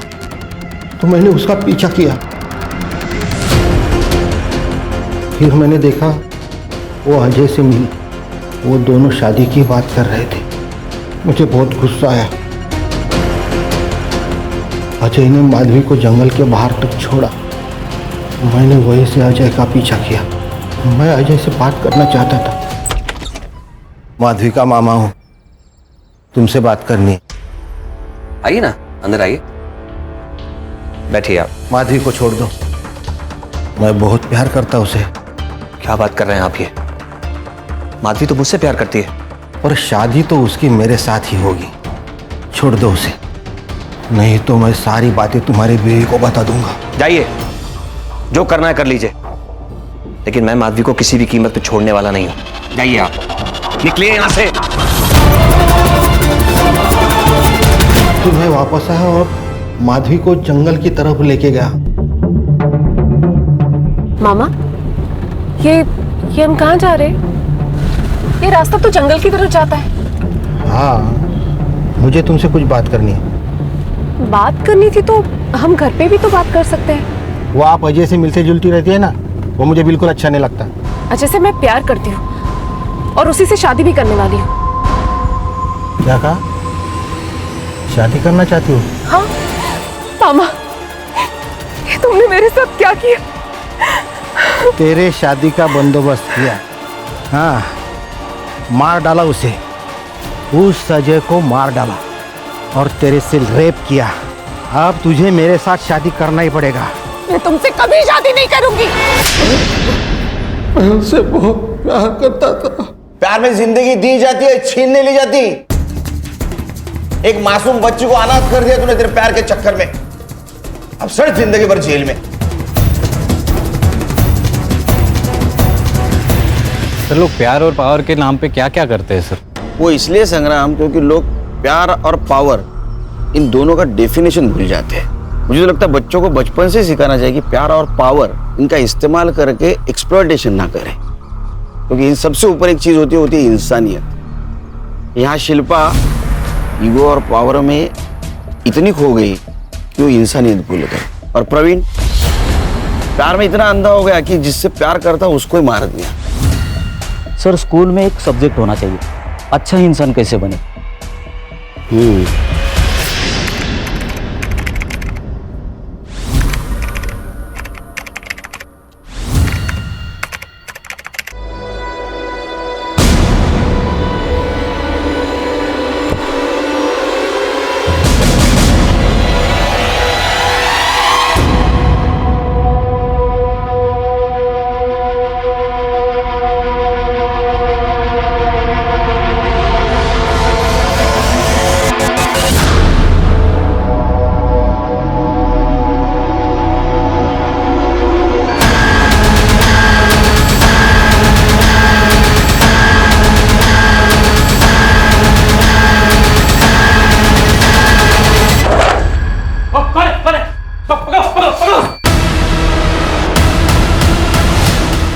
तो मैंने उसका पीछा किया। फिर मैंने देखा वो अजय से मिली, वो दोनों शादी की बात कर रहे थे। मुझे बहुत गुस्सा आया। अजय ने माधवी को जंगल के बाहर तक छोड़ा। मैंने वहीं से अजय का पीछा किया। मैं अजय से बात करना चाहता था। माधवी का मामा हूं, तुमसे बात करनी है। आइए ना, अंदर आइए, बैठिए आप। माधवी को छोड़ दो, मैं बहुत प्यार करता उसे। क्या बात कर रहे हैं आप ये? माधवी तो मुझसे प्यार करती है। और शादी तो उसकी मेरे साथ ही होगी। छोड़ दो उसे, नहीं तो मैं सारी बातें तुम्हारी बीवी को बता दूंगा। जाइए, जो करना है कर लीजिए, लेकिन मैं माधवी को किसी भी कीमत पे छोड़ने वाला नहीं हूं। जाइए आप, निकलिए यहां से। फिर मैं वापस आया और माधवी को जंगल की तरफ लेके गया। मामा, ये हम कहाँ जा रहे हैं? ये रास्ता तो जंगल की तरफ जाता है। हाँ, मुझे तुमसे कुछ बात करनी है। बात करनी थी तो हम घर पे भी तो बात कर सकते हैं। वो आप अजय से मिलती जुलती रहती है ना, वो मुझे बिल्कुल अच्छा नहीं लगता। अजय से मैं प्यार करती हूँ और उसी से शादी भी करने वाली हूँ। क्या कहा? शादी करना चाहती हो? हाँ मामा, ये तुमने मेरे साथ क्या किया? तेरे शादी का बंदोबस्त किया। हाँ, मार डाला उसे, उस अजय को मार डाला और तेरे से रेप किया। अब तुझे मेरे साथ शादी करना ही पड़ेगा। मैं तुमसे कभी शादी नहीं करूंगी। मैं उनसे बहुत प्यार करता था। प्यार में जिंदगी दी जाती है, छीन नहीं ली जाती। एक मासूम बच्ची को अनाथ कर दिया तूने तेरे प्यार के चक्कर में। अब सड़ जिंदगी भर जेल में। सर, लोग प्यार और पावर के नाम पे क्या क्या करते हैं सर? वो इसलिए संग्राम क्योंकि लोग प्यार और पावर इन दोनों का डेफिनेशन भूल जाते हैं। मुझे तो लगता है बच्चों को बचपन से सिखाना चाहिए कि प्यार और पावर इनका इस्तेमाल करके एक्सप्लॉयटेशन ना करें, क्योंकि इन सबसे ऊपर एक चीज होती है इंसानियत। यहाँ शिल्पा ईगो और पावर में इतनी खो गई कि वो इंसानियत भूल गए। और प्रवीण प्यार में इतना अंधा हो गया कि जिससे प्यार करता उसको ही मार दिया। सर, स्कूल में एक सब्जेक्ट होना चाहिए, अच्छा इंसान कैसे बने।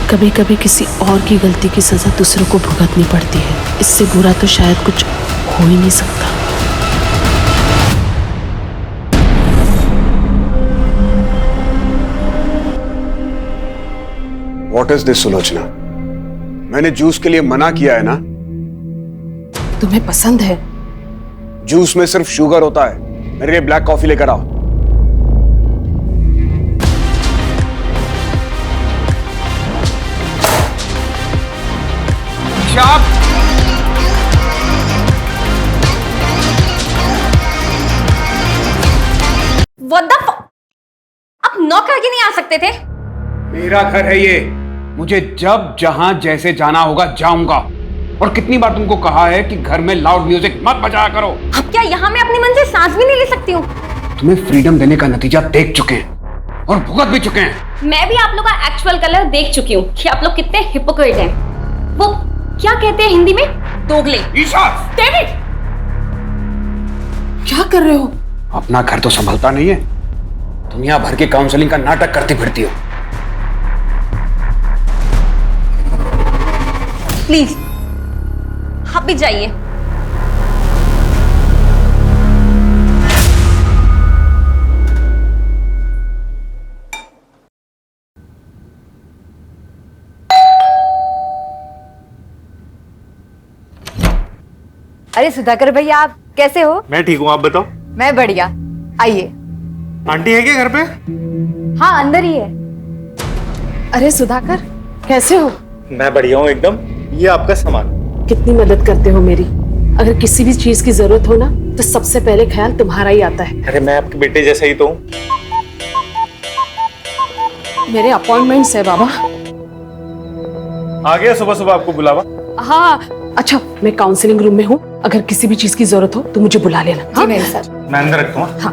कभी कभी किसी और की गलती की सजा दूसरों को भुगतनी पड़ती है। इससे बुरा तो शायद कुछ हो ही नहीं सकता। What is this, Sulochana? मैंने जूस के लिए मना किया है ना? तुम्हें पसंद है? जूस में सिर्फ शुगर होता है। मेरे लिए ब्लैक कॉफी लेकर आओ। What the fuck? आप नॉक करके नहीं आ सकते थे? मेरा घर है ये, मुझे जब जहां जैसे जाना होगा जाऊंगा। और कितनी बार तुमको कहा है कि घर में लाउड म्यूजिक मत बजाया करो। अब क्या यहाँ मैं अपनी मन से सांस भी नहीं ले सकती हूँ? तुम्हें फ्रीडम देने का नतीजा देख चुके हैं और भुगत भी चुके हैं। मैं भी आप लोग का एक्चुअल कलर देख चुकी हूँ कि आप लोग कितने हिपोक्रेट हैं। वो क्या कहते हैं हिंदी में? दोगले। ईशा! डेविड! क्या कर रहे हो? अपना घर तो संभलता नहीं है, दुनिया भर के काउंसलिंग का नाटक करती फिरती हो। प्लीज आप भी जाइए। अरे सुधाकर भैया, आप कैसे हो? मैं ठीक हूँ, आप बताओ। मैं बढ़िया। आइए। आंटी है क्या घर पे? हाँ, अंदर ही है। अरे सुधाकर, कैसे हो? मैं बढ़िया हूँ एकदम। ये आपका सामान। कितनी मदद करते हो मेरी। अगर किसी भी चीज की जरूरत हो ना, तो सबसे पहले ख्याल तुम्हारा ही आता है। अरे मैं आपके बेटे जैसा ही तो हूँ। मेरे अपॉइंटमेंट्स है बाबा। आ गया सुबह सुबह आपको बुलावा। हाँ, अच्छा मैं काउंसलिंग रूम में हूँ, अगर किसी भी चीज की जरूरत हो तो मुझे बुला लेना। जी मेरे सर। मैं अंदर रखता हूँ। हाँ।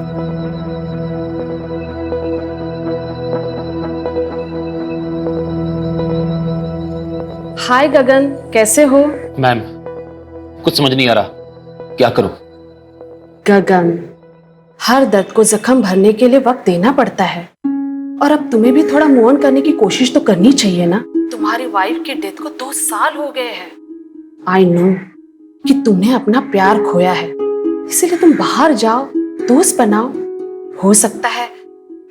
हाय गगन, कैसे हो? मैम, कुछ समझ नहीं आ रहा, क्या करूं? गगन, हर दर्द को जख्म भरने के लिए वक्त देना पड़ता है, और अब तुम्हें भी थोड़ा मूव ऑन करने की कोशिश तो करनी चाहिए ना। तुम्हारी वाइफ की डेथ को 2 साल हो गए हैं। आई नो कि तुमने अपना प्यार खोया है, इसीलिए तुम बाहर जाओ, दोस्त बनाओ। हो सकता है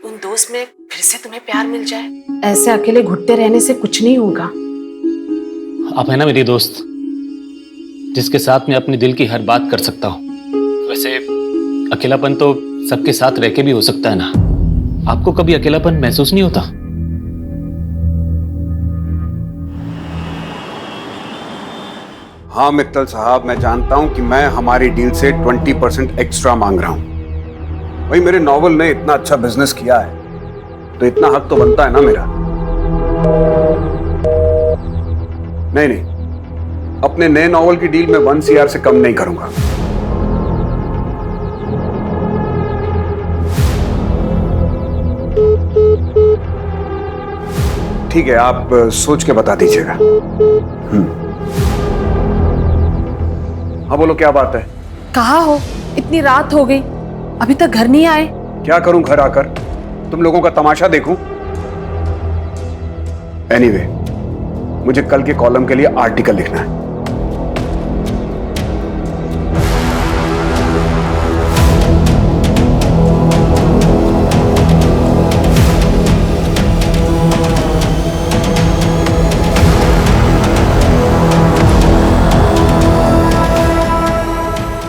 उन दोस्त में फिर से तुम्हें प्यार मिल जाए। ऐसे अकेले घुटते रहने से कुछ नहीं होगा। आप है ना मेरी दोस्त, जिसके साथ मैं अपने दिल की हर बात कर सकता हूँ। वैसे अकेलापन तो सबके साथ रह के भी हो सकता है ना। आपको कभी अकेलापन महसूस नहीं होता? हाँ मित्तल साहब, मैं जानता हूं कि मैं हमारी डील से 20% एक्स्ट्रा मांग रहा हूं। भाई मेरे नॉवल ने इतना अच्छा बिजनेस किया है तो इतना हक तो बनता है ना मेरा। नहीं, अपने नए नॉवल की डील में 1 CR से कम नहीं करूंगा। ठीक है, आप सोच के बता दीजिएगा। हाँ बोलो, क्या बात है? कहाँ हो? इतनी रात हो गई, अभी तक घर नहीं आए। क्या करूं घर आकर, तुम लोगों का तमाशा देखूं? एनीवे, मुझे कल के कॉलम के लिए आर्टिकल लिखना है।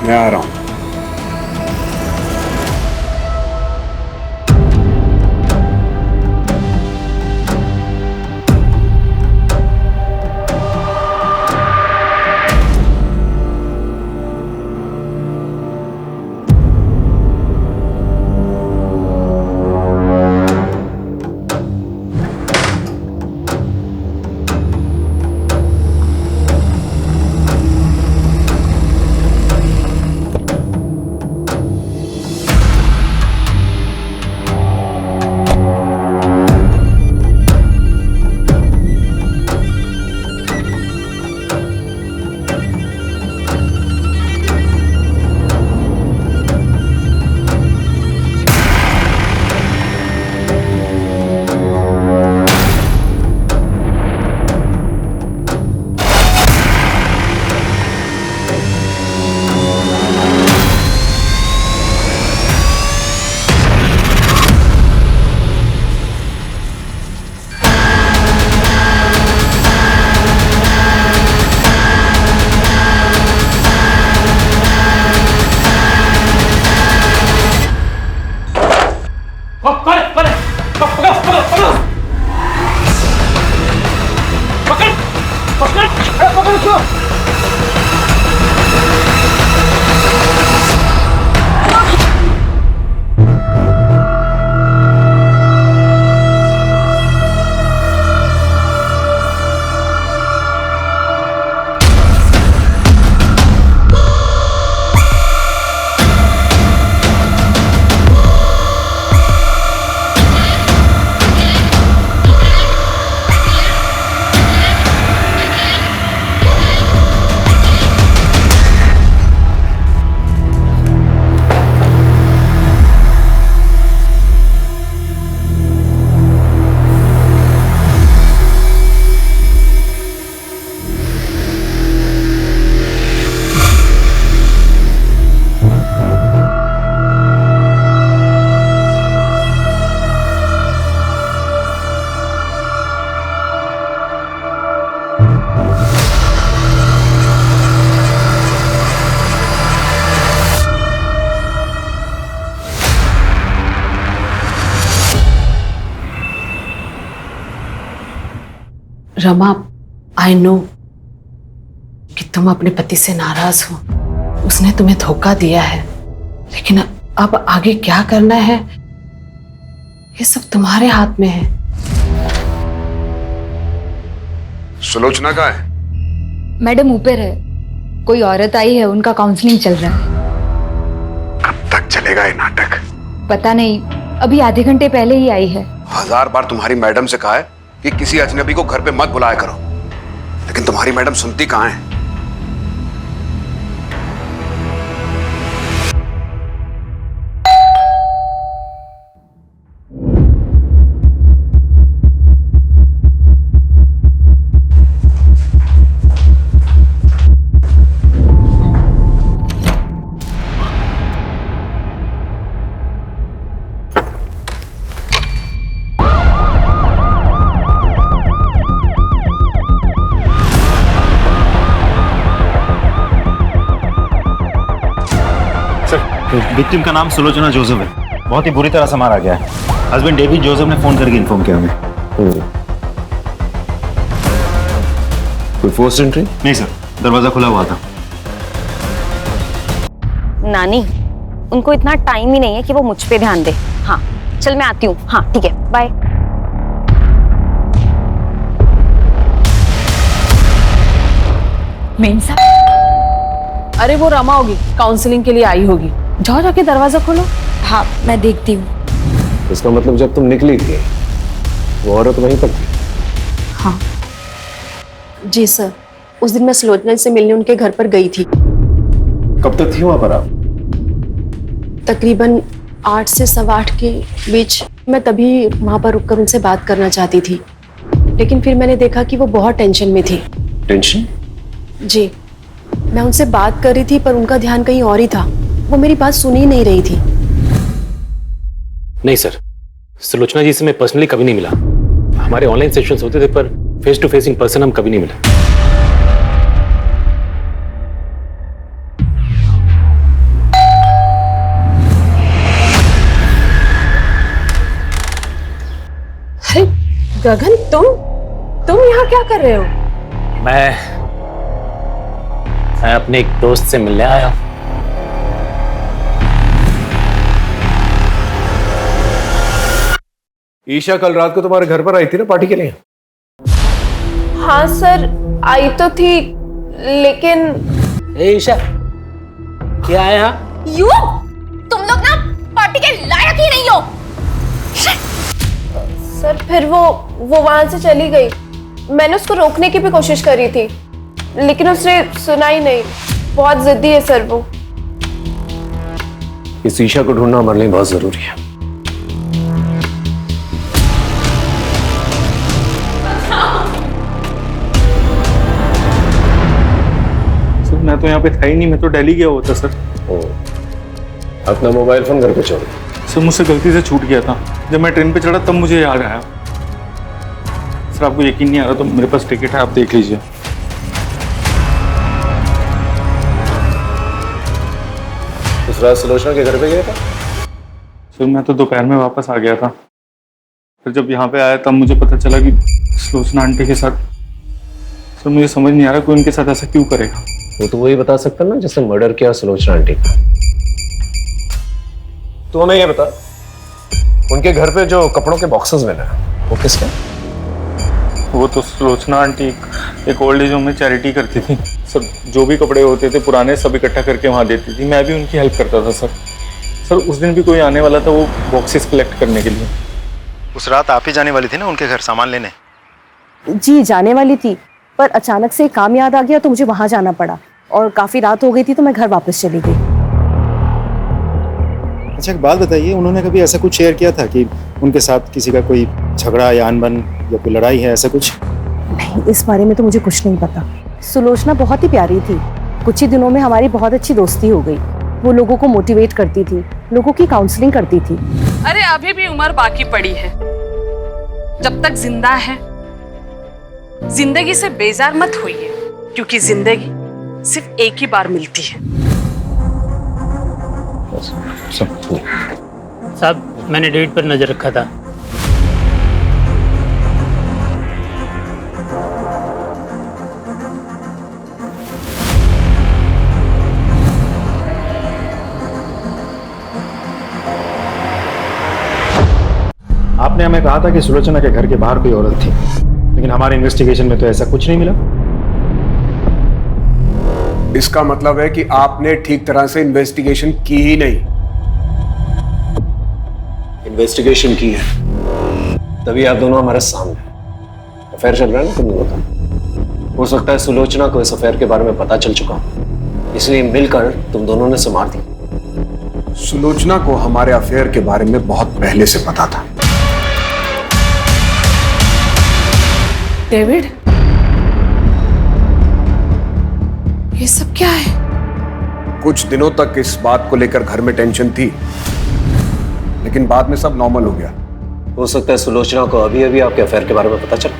मैं आ रहा हूं। रमा, आई नो कि तुम अपने पति से नाराज हो, उसने तुम्हें धोखा दिया है, लेकिन अब आगे क्या करना है ये सब तुम्हारे हाथ में है। सुलोचना का है? मैडम ऊपर है, कोई औरत आई है, उनका काउंसलिंग चल रहा है। कब तक चलेगा ये नाटक? पता नहीं, अभी आधे घंटे पहले ही आई है। 1000 बार तुम्हारी मैडम से कहा है कि किसी अजनबी को घर पे मत बुलाया करो, लेकिन तुम्हारी मैडम सुनती कहां है? विक्टिम का नाम सुलोचना जोसेफ है, बहुत ही बुरी तरह से मारा गया है। हस्बैंड डेविड जोसेफ ने फोन करके इन्फॉर्म किया हमें। कोई फोर्स एंट्री? नहीं सर, दरवाजा खुला हुआ था। नानी, उनको इतना टाइम ही नहीं है कि वो मुझ पे ध्यान दे। हाँ चल मैं आती हूँ। हाँ ठीक है, बाय। मेम साहब, अरे वो रमा होगी, काउंसलिंग के लिए आई होगी। जाओ जाके दरवाजा खोलो। हाँ मैं देखती हूँ। इसका मतलब जब तुम निकली थी वो औरत वहीं पर थी? हाँ जी सर, उस दिन मैं सुलोचना से मिलने उनके घर पर गई थी। कब तक थी वहां पर आप? तकरीबन 8 से 8:15 के बीच। मैं तभी वहां पर रुककर उनसे बात करना चाहती थी, लेकिन फिर मैंने देखा कि वो बहुत टेंशन में थी। टेंशन? जी, मैं उनसे बात कर रही थी पर उनका ध्यान कहीं और ही था। वो मेरी बात सुन ही नहीं रही थी। नहीं सर, सुलोचना जी से मैं पर्सनली कभी नहीं मिला। हमारे ऑनलाइन सेशंस होते थे पर face to face in person हम कभी नहीं मिला। अरे गगन, तुम यहाँ क्या कर रहे हो? मैं अपने एक दोस्त से मिलने आया हूं। ईशा कल रात को तुम्हारे घर पर आई थी ना पार्टी के लिए? हाँ सर, आई तो थी, लेकिन ईशा क्या है यहाँ? यू, तुम लोग ना पार्टी के लायक ही नहीं हो। सर फिर वो वहां से चली गई। मैंने उसको रोकने की भी कोशिश करी थी, लेकिन उसने सुना ही नहीं। बहुत जिद्दी है सर वो। इस ईशा को ढूंढना हमारे लिए बहुत जरूरी है। सर मैं तो यहाँ पे था ही नहीं, मैं तो दिल्ली गया हुआ था सर। अपना मोबाइल फोन घर पे छोड़। सर मुझसे गलती से छूट गया था, जब मैं ट्रेन पे चढ़ा तब मुझे याद आया। सर आपको यकीन नहीं आ रहा तो मेरे पास टिकट है, आप देख लीजिए। उस रात सुलोचना के घर पे गया था? सर मैं तो दोपहर में वापस आ गया था, फिर जब यहाँ पे आया तब मुझे पता चला कि सुलोचना आंटी के साथ। सर मुझे समझ नहीं आ रहा कोई उनके साथ ऐसा क्यों करेगा। वो तो वही बता सकता ना जिसने मर्डर किया सुलोचना आंटी का। तो हमें ये बता, उनके घर पे जो कपड़ों के बॉक्सेस मिले वो किसके? वो तो सुलोचना आंटी एक ओल्ड एज होम में चैरिटी करती थी। सर जो भी कपड़े होते थे पुराने सब इकट्ठा करके वहाँ देती थी, मैं भी उनकी हेल्प करता था सर। सर उस दिन भी कोई आने वाला था वो बॉक्सेस कलेक्ट करने के लिए। उस रात आप ही जाने वाली थी ना उनके घर सामान लेने? जी जाने वाली थी, पर अचानक से काम याद आ गया तो मुझे वहां जाना पड़ा, और काफी रात हो गई थी तो मैं घर वापस चली गई। अच्छा एक बात बताइए, उन्होंने कभी ऐसा कुछ शेयर किया था कि उनके साथ किसी का कोई झगड़ा या अनबन या कोई लड़ाई है, ऐसा कुछ? नहीं, इस बारे में तो मुझे कुछ नहीं पता। सुलोचना बहुत ही प्यारी थी, कुछ ही दिनों में हमारी बहुत अच्छी दोस्ती हो गई। वो लोगों को मोटिवेट करती थी, लोगों की काउंसलिंग करती थी। अरे अभी भी उम्र बाकी पड़ी है, जब तक जिंदा है जिंदगी से बेजार मत होइए, क्योंकि जिंदगी सिर्फ एक ही बार मिलती है। साहब मैंने डेट पर नजर रखा था। आपने हमें कहा था कि सुलोचना के घर के बाहर कोई औरत थी, लेकिन हमारे इन्वेस्टिगेशन में तो ऐसा कुछ नहीं मिला। इसका मतलब है कि आपने ठीक तरह से इन्वेस्टिगेशन की ही नहीं। इन्वेस्टिगेशन की है, तभी आप दोनों हमारे सामने। अफेयर चल रहा है ना तुम दोनों का। हो सकता है सुलोचना को इस अफेयर के बारे में पता चल चुका हो, इसलिए मिलकर तुम दोनों ने संभाल दी। सुलोचना को हमारे अफेयर के बारे में बहुत पहले से पता था। डेविड, ये सब क्या है? कुछ दिनों तक इस बात को लेकर घर में टेंशन थी, लेकिन बाद में सब नॉर्मल हो गया। हो सकता है सुलोचना को अभी अभी आपके अफेयर के बारे में पता चला,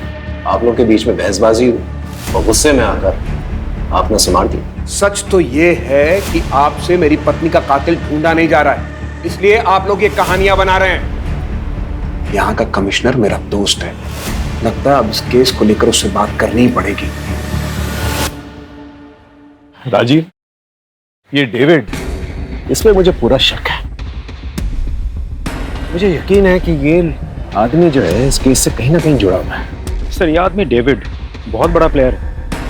आप लोगों के बीच में बहसबाजी हुई और गुस्से में आकर आपने संभाल दी। सच तो ये है कि आपसे मेरी पत्नी का कातिल ढूंढा नहीं जा रहा है, इसलिए आप लोग ये कहानियां बना रहे हैं। यहाँ का कमिश्नर मेरा दोस्त है, लगता है अब इस केस को लेकर उससे बात करनी ही पड़ेगी। राजीव, ये डेविड, इसमें मुझे पूरा शक है। मुझे यकीन है कि ये आदमी जो है इस केस से कहीं ना कहीं जुड़ा हुआ है। सर, ये आदमी डेविड बहुत बड़ा प्लेयर है।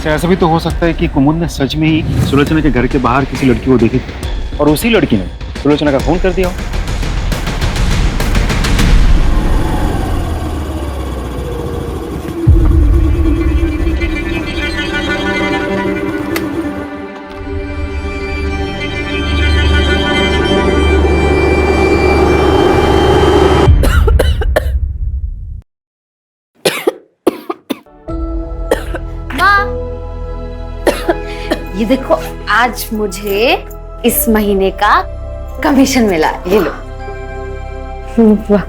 सर, ऐसा भी तो हो सकता है कि कुमुद ने सच में ही सुलोचना के घर के बाहर किसी लड़की को देखी थी और उसी लड़की ने सुलोचना का खून कर दिया हो। ये देखो, आज मुझे इस महीने का कमीशन मिला, ये लो। वाह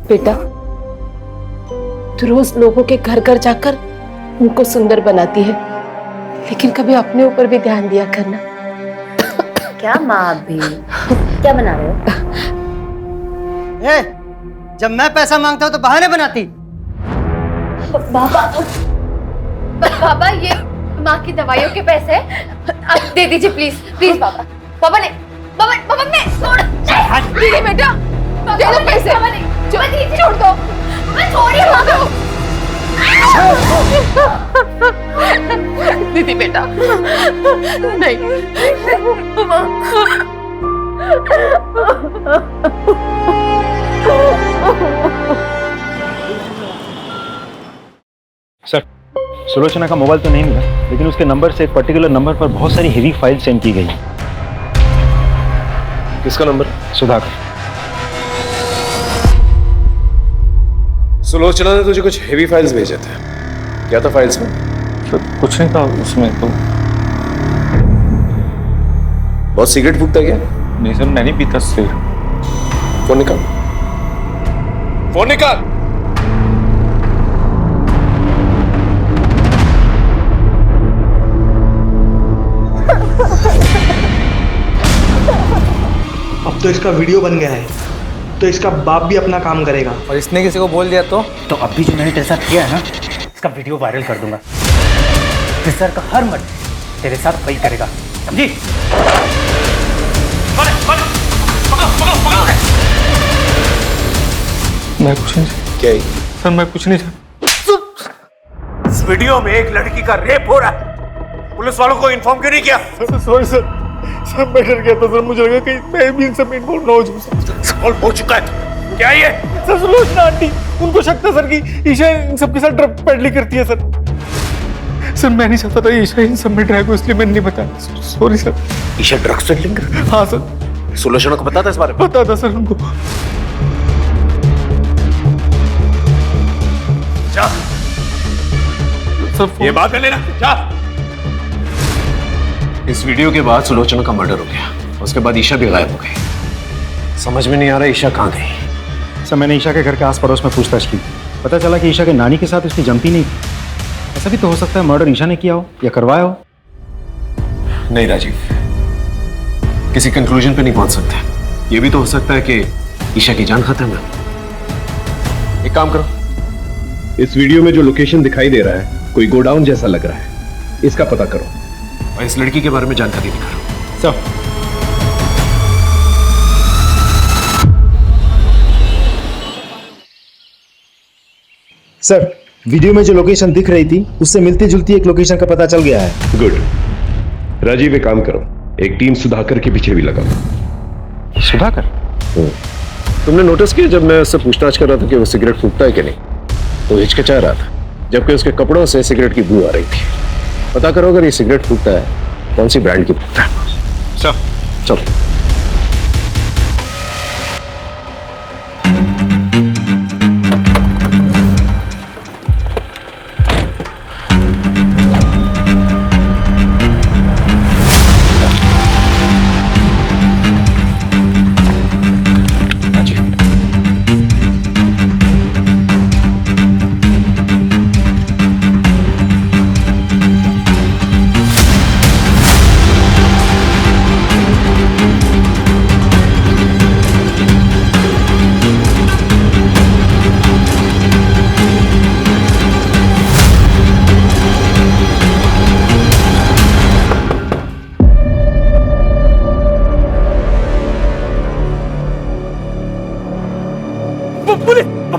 बेटा, तू रोज लोगों के घर घर जाकर उनको सुंदर बनाती है, लेकिन कभी अपने ऊपर भी ध्यान दिया करना। क्या माँ भी क्या बना रहे हो? जब मैं पैसा मांगता हूँ तो बहाने बनाती। बाबा, ये माँ की दवाइयों के पैसे अब दे दीजिए, प्लीज प्लीज। बाबा बाबा ने छोड़ दीदी, बेटा दे दो पैसे। छोड़ दो, छोड़िए माँ को। दीदी बेटा नहीं। सर, सुलोचना का मोबाइल तो नहीं मिला, लेकिन उसके नंबर से एक पर्टिकुलर नंबर पर बहुत सारी हेवी फाइल सेंड की गई। किसका नंबर? सुधाकर। सुलोचना ने तुझे कुछ हेवी फाइल्स भेजे थे, क्या था फाइल्स में? सर, कुछ नहीं था उसमें तो। बहुत सिगरेट फूकता क्या? नहीं सर, मैं नहीं पीता सिर। फोन निकाल, फोन निकाल। अब तो इसका वीडियो बन गया है, तो इसका बाप भी अपना काम करेगा। और इसने किसी को बोल दिया तो अब भी जो मैंने तेरे साथ किया है ना, इसका वीडियो वायरल कर दूंगा। सर का हर मर्द तेरे साथ वही करेगा, समझी? मैं कुछ नहीं। क्या सर, मैं कुछ नहीं। इस वीडियो में एक लड़की का रेप हो रहा है, पुलिस वालों को इन्फॉर्म क्यों नहीं किया? सॉरी सर, मैं डर गया था सर, मुझे लगा कि मैं भी इन सब में इन्वॉल्व ना हो जाऊं। सॉल्व हो चुका है, क्या ये? सर, सुलोचना आंटी, उनको शक था सर कि ईशा इन सबके साथ ड्रग पेडलिंग करती है सर। सर, मैं नहीं चाहता था ईशा इन सब में ड्रैग हो, इसलिए मैंने नहीं बताया। Sorry sir. Isha drugs peddling? हाँ सर। सुलोचना को पता था इस बारे में? पता था सर उनको। जा सर, ये बात कर लेना, जा। इस वीडियो के बाद सुलोचना का मर्डर हो गया, उसके बाद ईशा भी गायब हो गई। समझ में नहीं आ रहा ईशा कहाँ गई। सर, मैंने ईशा के घर के आस पड़ोस में पूछताछ की, पता चला कि ईशा के नानी के साथ उसकी जमती नहीं थी। ऐसा भी तो हो सकता है मर्डर ईशा ने किया हो या करवाया हो। नहीं राजीव, किसी कंक्लूजन पे नहीं पहुंच सकते। ये भी तो हो सकता है कि ईशा की जान खत्म है। एक काम करो, इस वीडियो में जो लोकेशन दिखाई दे रहा है कोई गोडाउन जैसा लग रहा है, इसका पता करो और इस लड़की के बारे में जानकारी निकालो। सब सर वीडियो में जो लोकेशन दिख रही थी उससे मिलती जुलती एक लोकेशन का पता चल गया है। गुड। राजीव एक काम करो, एक टीम सुधाकर के पीछे भी लगाओ। सुधाकर? तुमने नोटिस किया जब मैं उससे पूछताछ कर रहा था कि वो सिगरेट फूकता है कि नहीं, तो हिचकिचा रहा था, जबकि उसके कपड़ों से सिगरेट की बू आ रही थी। पता करो अगर ये सिगरेट फूकता है कौन सी ब्रांड की फूकता है। चलो।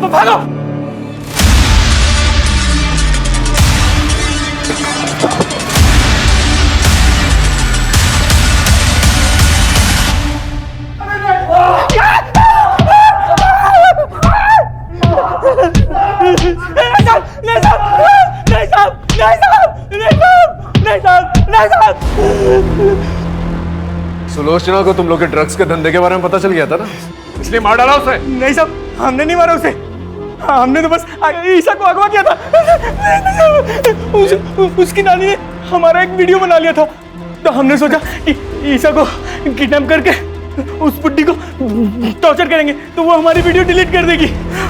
भागो। सुलोचना को तुम लोग के ड्रग्स के धंधे के बारे में पता चल गया था ना, इसलिए मार डाला उसे। नहीं साहब, हमने नहीं मारा उसे, हमने तो बस ईशा को अगवा किया था। उसकी नानी ने हमारा एक वीडियो बना लिया था, तो हमने सोचा कि ईशा को किडनैप करके उस बुड्ढी को टॉर्चर करेंगे तो वो हमारी वीडियो डिलीट कर देगी।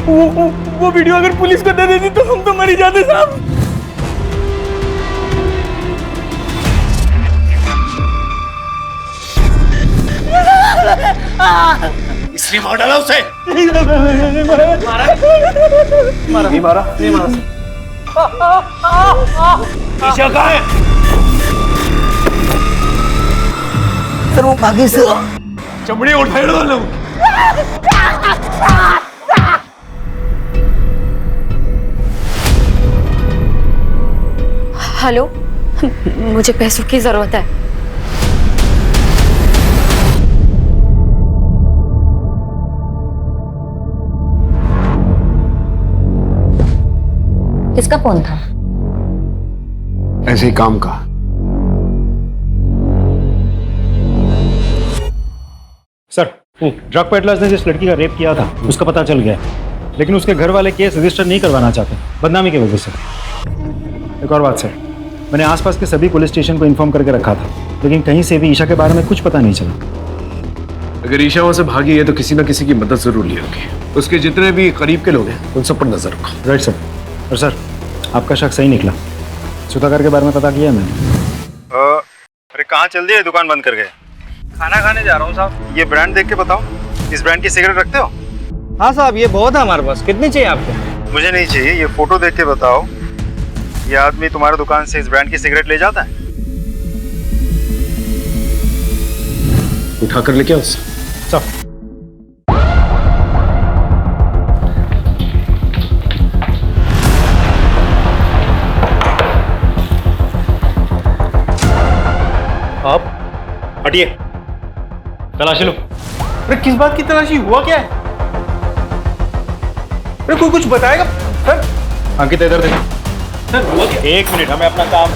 वो वीडियो अगर पुलिस को दे देती तो हम तो मर ही जाते साहब। इसलिए मार डाला उसे। मारा। ईशा कहाँ है? सर वो भागी से चमड़ी उठाए डालो। हेलो, मुझे पैसों की जरूरत है। किसका फोन था? ऐसे ही काम का। सर ड्रग पेडलर्स ने जिस लड़की का रेप किया था उसका पता चल गया, लेकिन उसके घर वाले केस रजिस्टर नहीं करवाना चाहते बदनामी की वजह से। एक और बात सर, मैंने आसपास के सभी पुलिस स्टेशन को इन्फॉर्म करके रखा था, लेकिन कहीं से भी ईशा के बारे में कुछ पता नहीं चला। अगर ईशा वहां से भागी है तो किसी ना किसी की मदद जरूर ली होगी। उसके जितने भी करीब के लोग हैं उन सब पर नजर रखो। Right sir. और सर आपका शक सही निकला, सुधाकर के बारे में पता किया मैंने। अरे कहाँ चल दिए, दुकान बंद कर गए? खाना खाने जा रहा हूँ साहब। ये ब्रांड देख के बताओ, इस ब्रांड की सिगरेट रखते हो? हाँ साहब, ये बहुत है हमारे पास। कितनी चाहिए आपको? मुझे नहीं चाहिए, ये फोटो देख के बताओ, ये आदमी तुम्हारे दुकान से इस ब्रांड की सिगरेट ले जाता है? उठा कर लेके आओ सब। आप हटिए, तलाशी लो। अरे किस बात की तलाशी, हुआ क्या है? अरे कोई कुछ बताएगा सर? अंकित इधर देखो। सर हुआ क्या? एक मिनट, हमें अपना काम।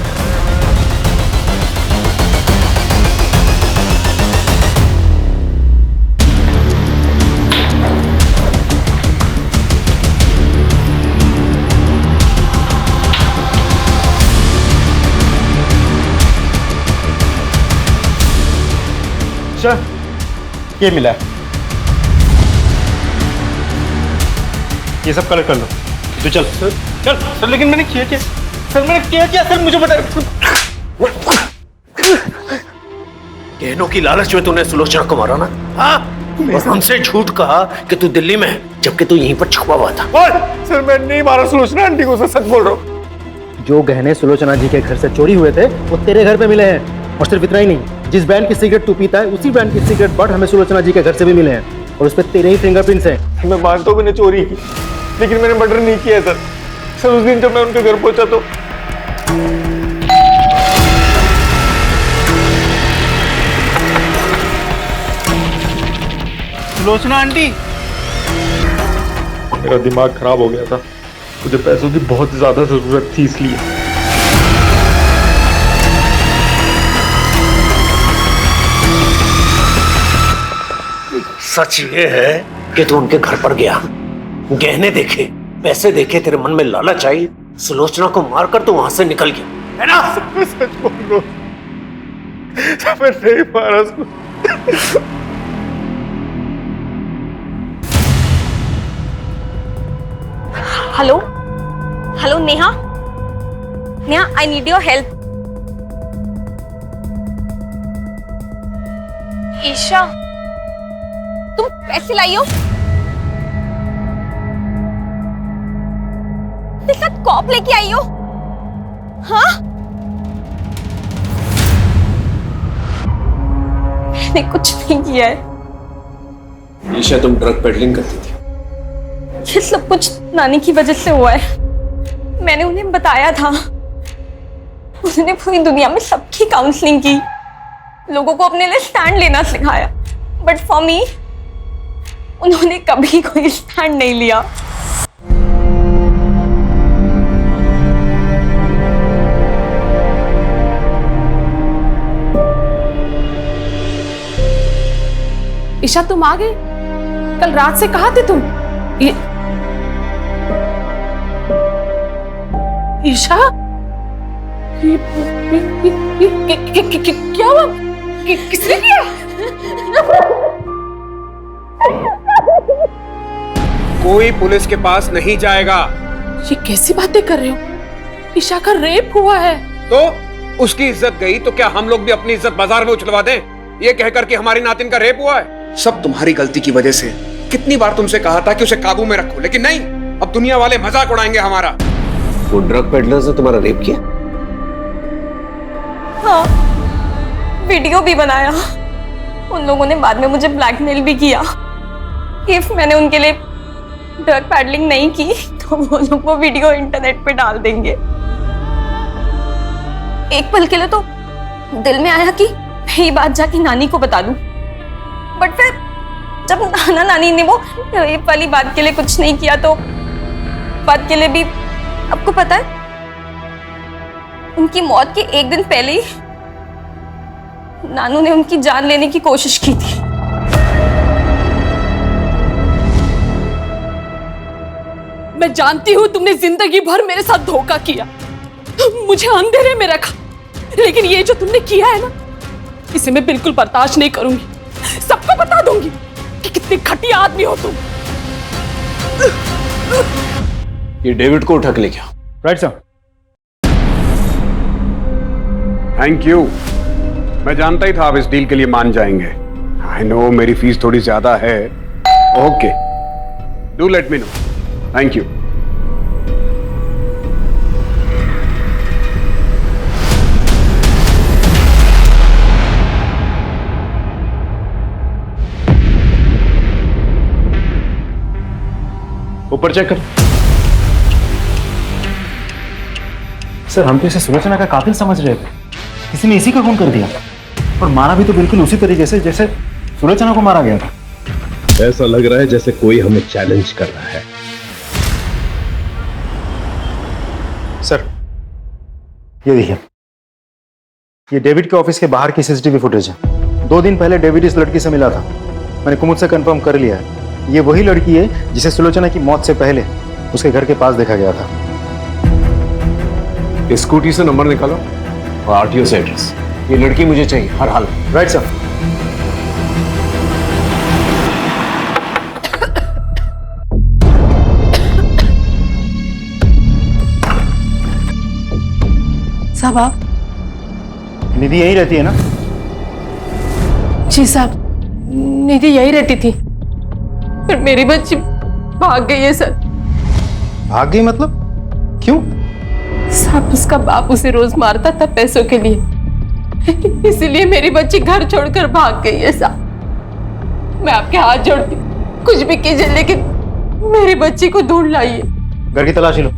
सर ये मिला है, ये सब कलेक्ट कर लो। तो चल चल सर। लेकिन मैंने किया क्या सर? मैंने किया क्या सर, मुझे बताइए। गहनों की लालच में तूने सुलोचना को मारा ना? हाँ, और हमसे झूठ कहा कि तू दिल्ली में है, जबकि तू यहीं पर छुपा हुआ था। सर मैं नहीं मारा सुलोचना आंटी को, सच बोल रहा हूँ। जो गहने सुलोचना जी के घर से चोरी हुए थे वो तेरे घर पे मिले हैं। और सिर्फ इतना ही नहीं, जिस ब्रांड की सिगरेट तू पीता है उसी ब्रांड की सिगरेट बट हमें सुलोचना जी के घर से भी मिले हैं, और उस पर तेरे ही फिंगरप्रिंट्स हैं। मैं मानता हूँ मैंने चोरी की, लेकिन मैंने मर्डर नहीं किया सर। सर उस दिन जब मैं उनके घर पहुंचा तो सुलोचना आंटी, मेरा दिमाग खराब हो गया था, मुझे पैसों की बहुत ज्यादा जरूरत थी इसलिए। सच ये है कि तू उनके घर पर गया, गहने देखे, पैसे देखे, तेरे मन में लालच आई, सुलोचना को मारकर तू वहां से निकल गया, है ना? सच बोल रहा हूं, मैं नहीं मारा उसको। Hello hello Neha, Neha I need your help. Isha, तुम पैसे लाई हो? तेरे साथ कॉप लेके आई हो? हाँ, मैंने कुछ नहीं किया है। ईशा, तुम ड्रग पेडलिंग करती थी? ये सब कुछ नानी की वजह से हुआ है। मैंने उन्हें बताया था, उन्होंने पूरी दुनिया में सबकी काउंसलिंग की, लोगों को अपने लिए स्टैंड लेना सिखाया, बट फॉर मी उन्होंने कभी कोई स्टैंड नहीं लिया। ईशा, तुम आ गए? कल रात से कहाँ थे तुम? ईशा, क्या हुआ? किसने किया? कोई पुलिस के पास नहीं जाएगा। ये कैसी बातें कर रहे हो? ईशा का रेप हुआ है। तो उसकी इज्जत गई तो क्या हम लोग भी अपनी इज्जत बाजार में उछलवा दें, ये कहकर कि हमारी नातिन का रेप हुआ है? सब तुम्हारी गलती की वजह से। कितनी बार तुमसे कहा था कि उसे काबू में रखो, लेकिन नहीं, अब दुनिया वाले मजाक उड़ाएंगे हमारा। वो ड्रग पेडलर्स ने तुम्हारा रेप किया? हाँ, वीडियो भी बनाया। उन लोगों ने बाद में मुझे ब्लैकमेल भी किया। इफ मैंने उनके लिए ड्रग पैडलिंग नहीं की तो वो लोग वो वीडियो इंटरनेट पे डाल देंगे। एक पल के लिए तो दिल में आया कि मैं ये बात जाके नानी को बता दूं, बट फिर जब नाना नानी ने वो रेप वाली बात के लिए कुछ नहीं किया तो बात के लिए भी, आपको पता है उनकी मौत के एक दिन पहले ही नानू ने उनकी जान लेने की कोशिश की थी। मैं जानती हूँ तुमने जिंदगी भर मेरे साथ धोखा किया, मुझे अंधेरे में रखा, लेकिन ये जो तुमने किया है ना, इसे मैं बिल्कुल बर्दाश्त नहीं करूंगी। सबको बता दूंगी कि कितने घटिया आदमी हो तुम। ये डेविड को उठा के लेके आओ। Right sir. Thank you. मैं जानता ही था आप इस डील के लिए मान जाएंगे। आई नो मेरी फीस थोड़ी ज्यादा है। Okay, do let me know. Thank you. ऊपर चेक कर। सर, हम तो इसे सुलोचना का कातिल समझ रहे थे, किसी ने इसी का खून कर दिया, और मारा भी तो बिल्कुल उसी तरीके से जैसे सुलोचना को मारा गया था। ऐसा लग रहा है जैसे कोई हमें चैलेंज कर रहा है। सर, ये देखिए, ये डेविड के ऑफिस के बाहर की सीसीटीवी फुटेज है। 2 दिन पहले डेविड इस लड़की से मिला था। मैंने कुमुद से कंफर्म कर लिया है, ये वही लड़की है जिसे सुलोचना की मौत से पहले उसके घर के पास देखा गया था। स्कूटी से नंबर निकालो और आरटीओ से एड्रेस। ये लड़की मुझे चाहिए हर हाल में। Right sir. साहब, आप? निधि यही रहती है ना? जी साहब, निधि यही रहती थी, फिर मेरी बच्ची भाग गई है सर। भाग गई मतलब? क्यों? साहब, उसका बाप उसे रोज मारता था पैसों के लिए, इसीलिए मेरी बच्ची घर छोड़कर भाग गई है साहब। मैं आपके हाथ जोड़ती हूँ, कुछ भी कीजिए लेकिन मेरी बच्ची को ढूंढ लाइए। घर की तलाशी लो।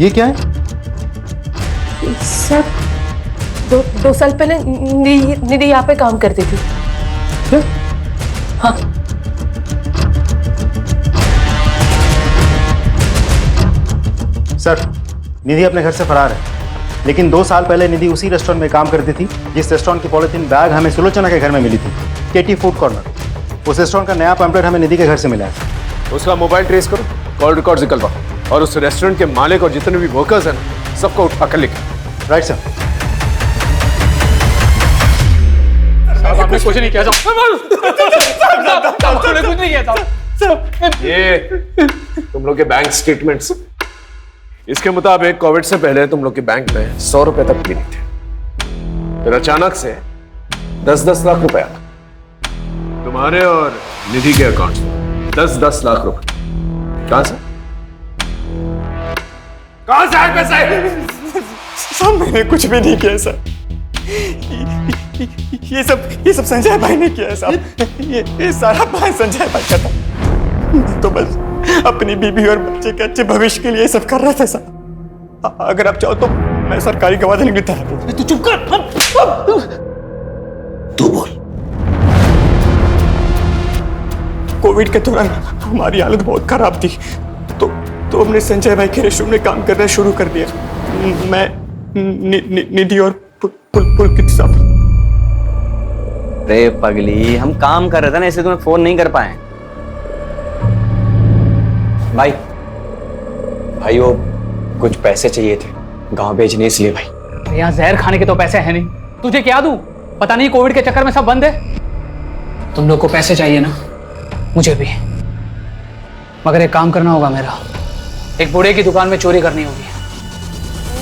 ये क्या है? सर, दो साल पहले निधि यहाँ पे काम करती थी। हाँ। सर, निधि अपने घर से फरार है, लेकिन 2 साल पहले निधि उसी रेस्टोरेंट में काम करती थी जिस रेस्टोरेंट की पॉलिथीन बैग हमें सुलोचना के घर में मिली थी, केटी फूड कॉर्नर। उस रेस्टोरेंट का नया पैम्पलेट हमें निधि के घर से मिला है। उसका मोबाइल ट्रेस करो, कॉल रिकॉर्ड निकलवाओ और उस रेस्टोरेंट के मालिक और जितने भी वर्कर्स हैं सबको उठा कर लिखो। Right sir. आपने कुछ नहीं किया आपने कुछ नहीं किया था। ये तुम लोग के बैंक स्टेटमेंट्स, इसके मुताबिक कोविड से पहले तुम लोग के बैंक में 100 रुपए तक भी नहीं थे। फिर अचानक से 10-10 लाख रुपए तुम्हारे और निधि के अकाउंट में 10-10 लाख रुपए कहां से आए पैसे? सर मैंने कुछ भी नहीं किया सर। ये सब संजय भाई ने किया है साहब। ये सारा प्लान संजय भाई का था। तो बस अपनी बीबी और बच्चे के अच्छे भविष्य के लिए सब कर रहा था साहब। अगर आप चाहो तो मैं सरकारी गवाह देने के लिए तैयार हूं। तू चुप कर। तू बोल। कोविड के दौरान हमारी हालत बहुत खराब थी, तो हमने संजय भाई के रेस्टोरेंट में काम करना शुरू कर दिया। मैं निधि और पुलकित साहब। अरे पगली, हम काम कर रहे थे ना, इसलिए तुम्हें फोन नहीं कर पाए। भाई वो कुछ पैसे चाहिए थे गांव भेजने, इसलिए भाई। यहाँ जहर खाने के तो पैसे हैं नहीं, तुझे क्या दूं? पता नहीं कोविड के चक्कर में सब बंद है। तुम लोग को पैसे चाहिए ना, मुझे भी, मगर एक काम करना होगा मेरा। एक बूढ़े की दुकान में चोरी करनी होगी।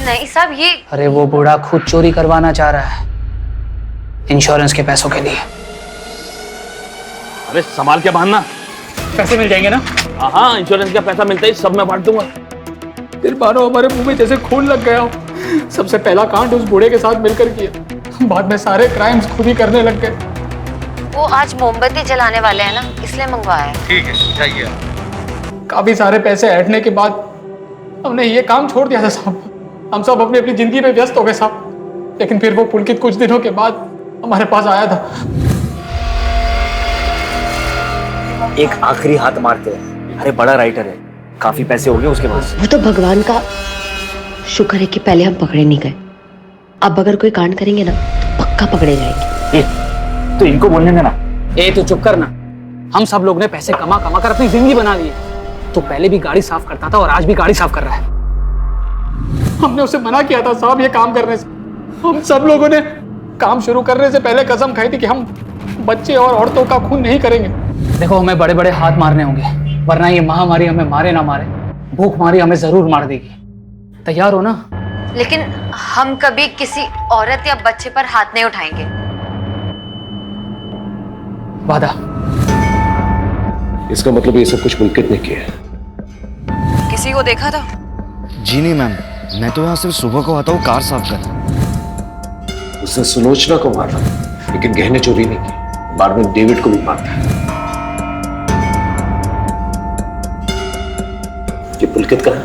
नहीं साहब, ये अरे वो बूढ़ा खुद चोरी करवाना चाह रहा है इंश्योरेंस के पैसों के लिए। अरे संभाल के बांधना, पैसे मिल जाएंगे ना? हाँ, इंश्योरेंस का पैसा मिलता ही सब मैं बांट दूंगा। फिर मानो हमारे मुंह में जैसे खून लग गया हो। सबसे पहला कांड उस बूढ़े के साथ मिलकर किया, बाद में सारे क्राइम्स खुद ही करने लग गए। वो आज मोमबत्ती जलाने वाले हैं ना, इसलिए मंगवाया है। ठीक है, चाहिए। काफी सारे पैसे ऐंठने के बाद हमने ये काम छोड़ दिया था साहब। हम सब अपनी अपनी जिंदगी में व्यस्त हो गए साहब। लेकिन फिर वो पुलकित कुछ दिनों के बाद हमारे पास आया था। एक आखिरी हाथ मारते हैं। अरे बड़ा राइटर है, काफी पैसे हो गए उसके पास। वो तो भगवान का शुक्र है कि पहले हम पकड़े नहीं गए। अब अगर कोई कांड करेंगे ना तो पक्का पकड़े जाएंगे। तो इनको बोलने देना। तू चुप करना। हम सब लोग ने पैसे कमा कमा कर अपनी जिंदगी बना ली। तो पहले भी गाड़ी साफ करता था और आज भी गाड़ी साफ कर रहा है। हमने उसे मना किया था साहब ये काम करने से। हम सब लोगों ने काम शुरू करने से पहले कसम खाई थी कि हम बच्चे और औरतों का खून नहीं करेंगे। देखो, हमें बड़े बड़े हाथ मारने होंगे, वरना ये महामारी हमें मारे ना मारे, भूखमारी हमें जरूर मार देगी। तैयार हो ना? लेकिन हम कभी किसी औरत या बच्चे पर हाथ नहीं उठाएंगे। वादा। इसका मतलब ये सब कुछ पुलकित ने किया है। किसी को देखा था? जी नहीं मैम, मैं तो यहाँ सिर्फ सुबह को आता हूँ कार साफ करने। उसने सुलोचना को मारा, लेकिन गहने चोरी नहीं की। बाद में डेविड को भी मारता है। ये पुलकित का है?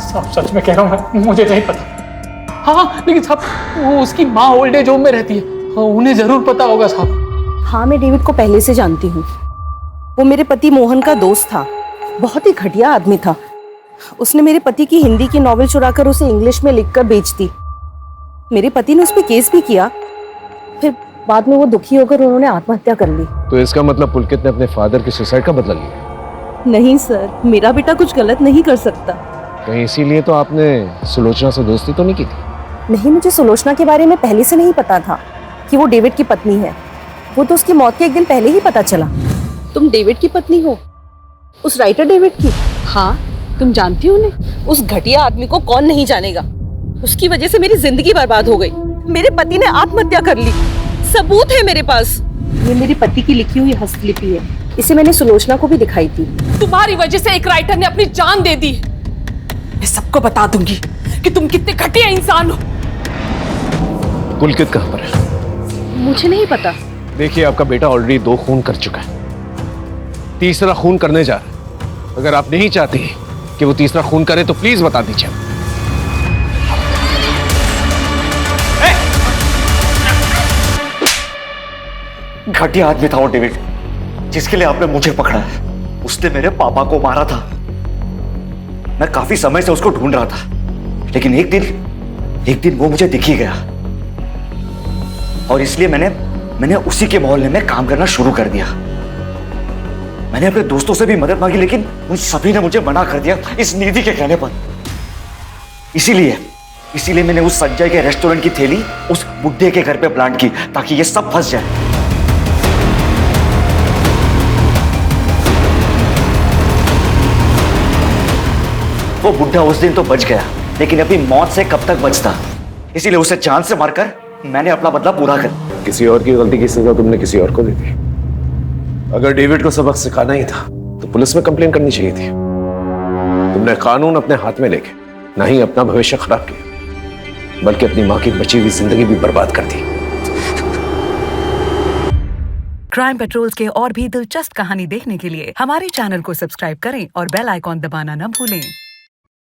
साहब सच में कह रहा हूँ, मुझे नहीं पता। हाँ, लेकिन साहब वो उसकी माँ ओल्ड एज होम में रहती है, उन्हें जरूर पता होगा साहब। हाँ, मैं डेविड को पहले से जानती हूँ। वो मेरे पति मोहन का दोस्त था, बहुत ही घटिया आदमी था। उसने मेरे पति की हिंदी की नॉवेल चुराकर उसे इंग्लिश में लिखकर बेच दी। मेरे पति ने उस पर केस भी किया, फिर बाद में वो दुखी होकर उन्होंने आत्महत्या कर ली। तो इसका मतलब पुलकित ने अपने फादर की सुसाइड का बदला लिया? नहीं सर, मेरा बेटा कुछ गलत नहीं कर सकता। कहीं इसीलिए तो आपने सुलोचना से दोस्ती तो नहीं की थी? नहीं, मुझे सुलोचना के बारे में पहले से नहीं पता था कि वो डेविड की पत्नी है। वो तो उसकी मौत के एक दिन पहले ही पता चला। तुम डेविड की पत्नी हो? उस राइटर डेविड की? हाँ, तुम जानती हो उन्हें? उस घटिया आदमी को कौन नहीं जानेगा। उसकी वजह से मेरी जिंदगी बर्बाद हो गई। मेरे पति ने आत्महत्या कर ली, सबूत है मेरे पास। ये मेरे पति की लिखी हुई हस्तलिपि है, इसे मैंने सुलोचना को भी दिखाई थी। तुम्हारी वजह से एक राइटर ने अपनी जान दे दी। मैं सबको बता दूंगी कि तुम कितने घटिया इंसान हो। पुलकित कहाँ पर है? मुझे नहीं पता। देखिए, आपका बेटा ऑलरेडी 2 खून कर चुका है, तीसरा खून करने जा रहा है। अगर आप नहीं चाहती कि वो तीसरा खून करे तो प्लीज बता दीजिए। घटिया आदमी था वो डेविड, जिसके लिए आपने मुझे पकड़ा है। उसने मेरे पापा को मारा था। मैं काफी समय से उसको ढूंढ रहा था, लेकिन एक दिन वो मुझे दिख ही गया, और इसलिए मैंने उसी के मोहल्ले में काम करना शुरू कर दिया। मैंने अपने दोस्तों से भी मदद मांगी, लेकिन उन सभी ने मुझे मना कर दिया इस निधि के कहने पर। इसीलिए मैंने उस संजय के रेस्टोरेंट की थैली उस बुड्ढे के घर पे प्लांट की, ताकि ये सब फंस जाए। वो बुड्ढा उस दिन तो बच गया, लेकिन अपनी मौत से कब तक बचता, इसीलिए उसे जान से मारकर मैंने अपना बदला पूरा कर। किसी और की गलती की सजा तुमने किसी और को दे दी। अगर डेविड को सबक सिखाना ही था तो पुलिस में कंप्लेन करनी चाहिए थी। तुमने कानून अपने हाथ में लेके ना ही अपना भविष्य खराब किया, बल्कि अपनी मां की बची हुई जिंदगी भी बर्बाद कर दी। क्राइम पेट्रोल्स के और भी दिलचस्प कहानी देखने के लिए हमारे चैनल को सब्सक्राइब करें और बेल आइकॉन दबाना न भूलें।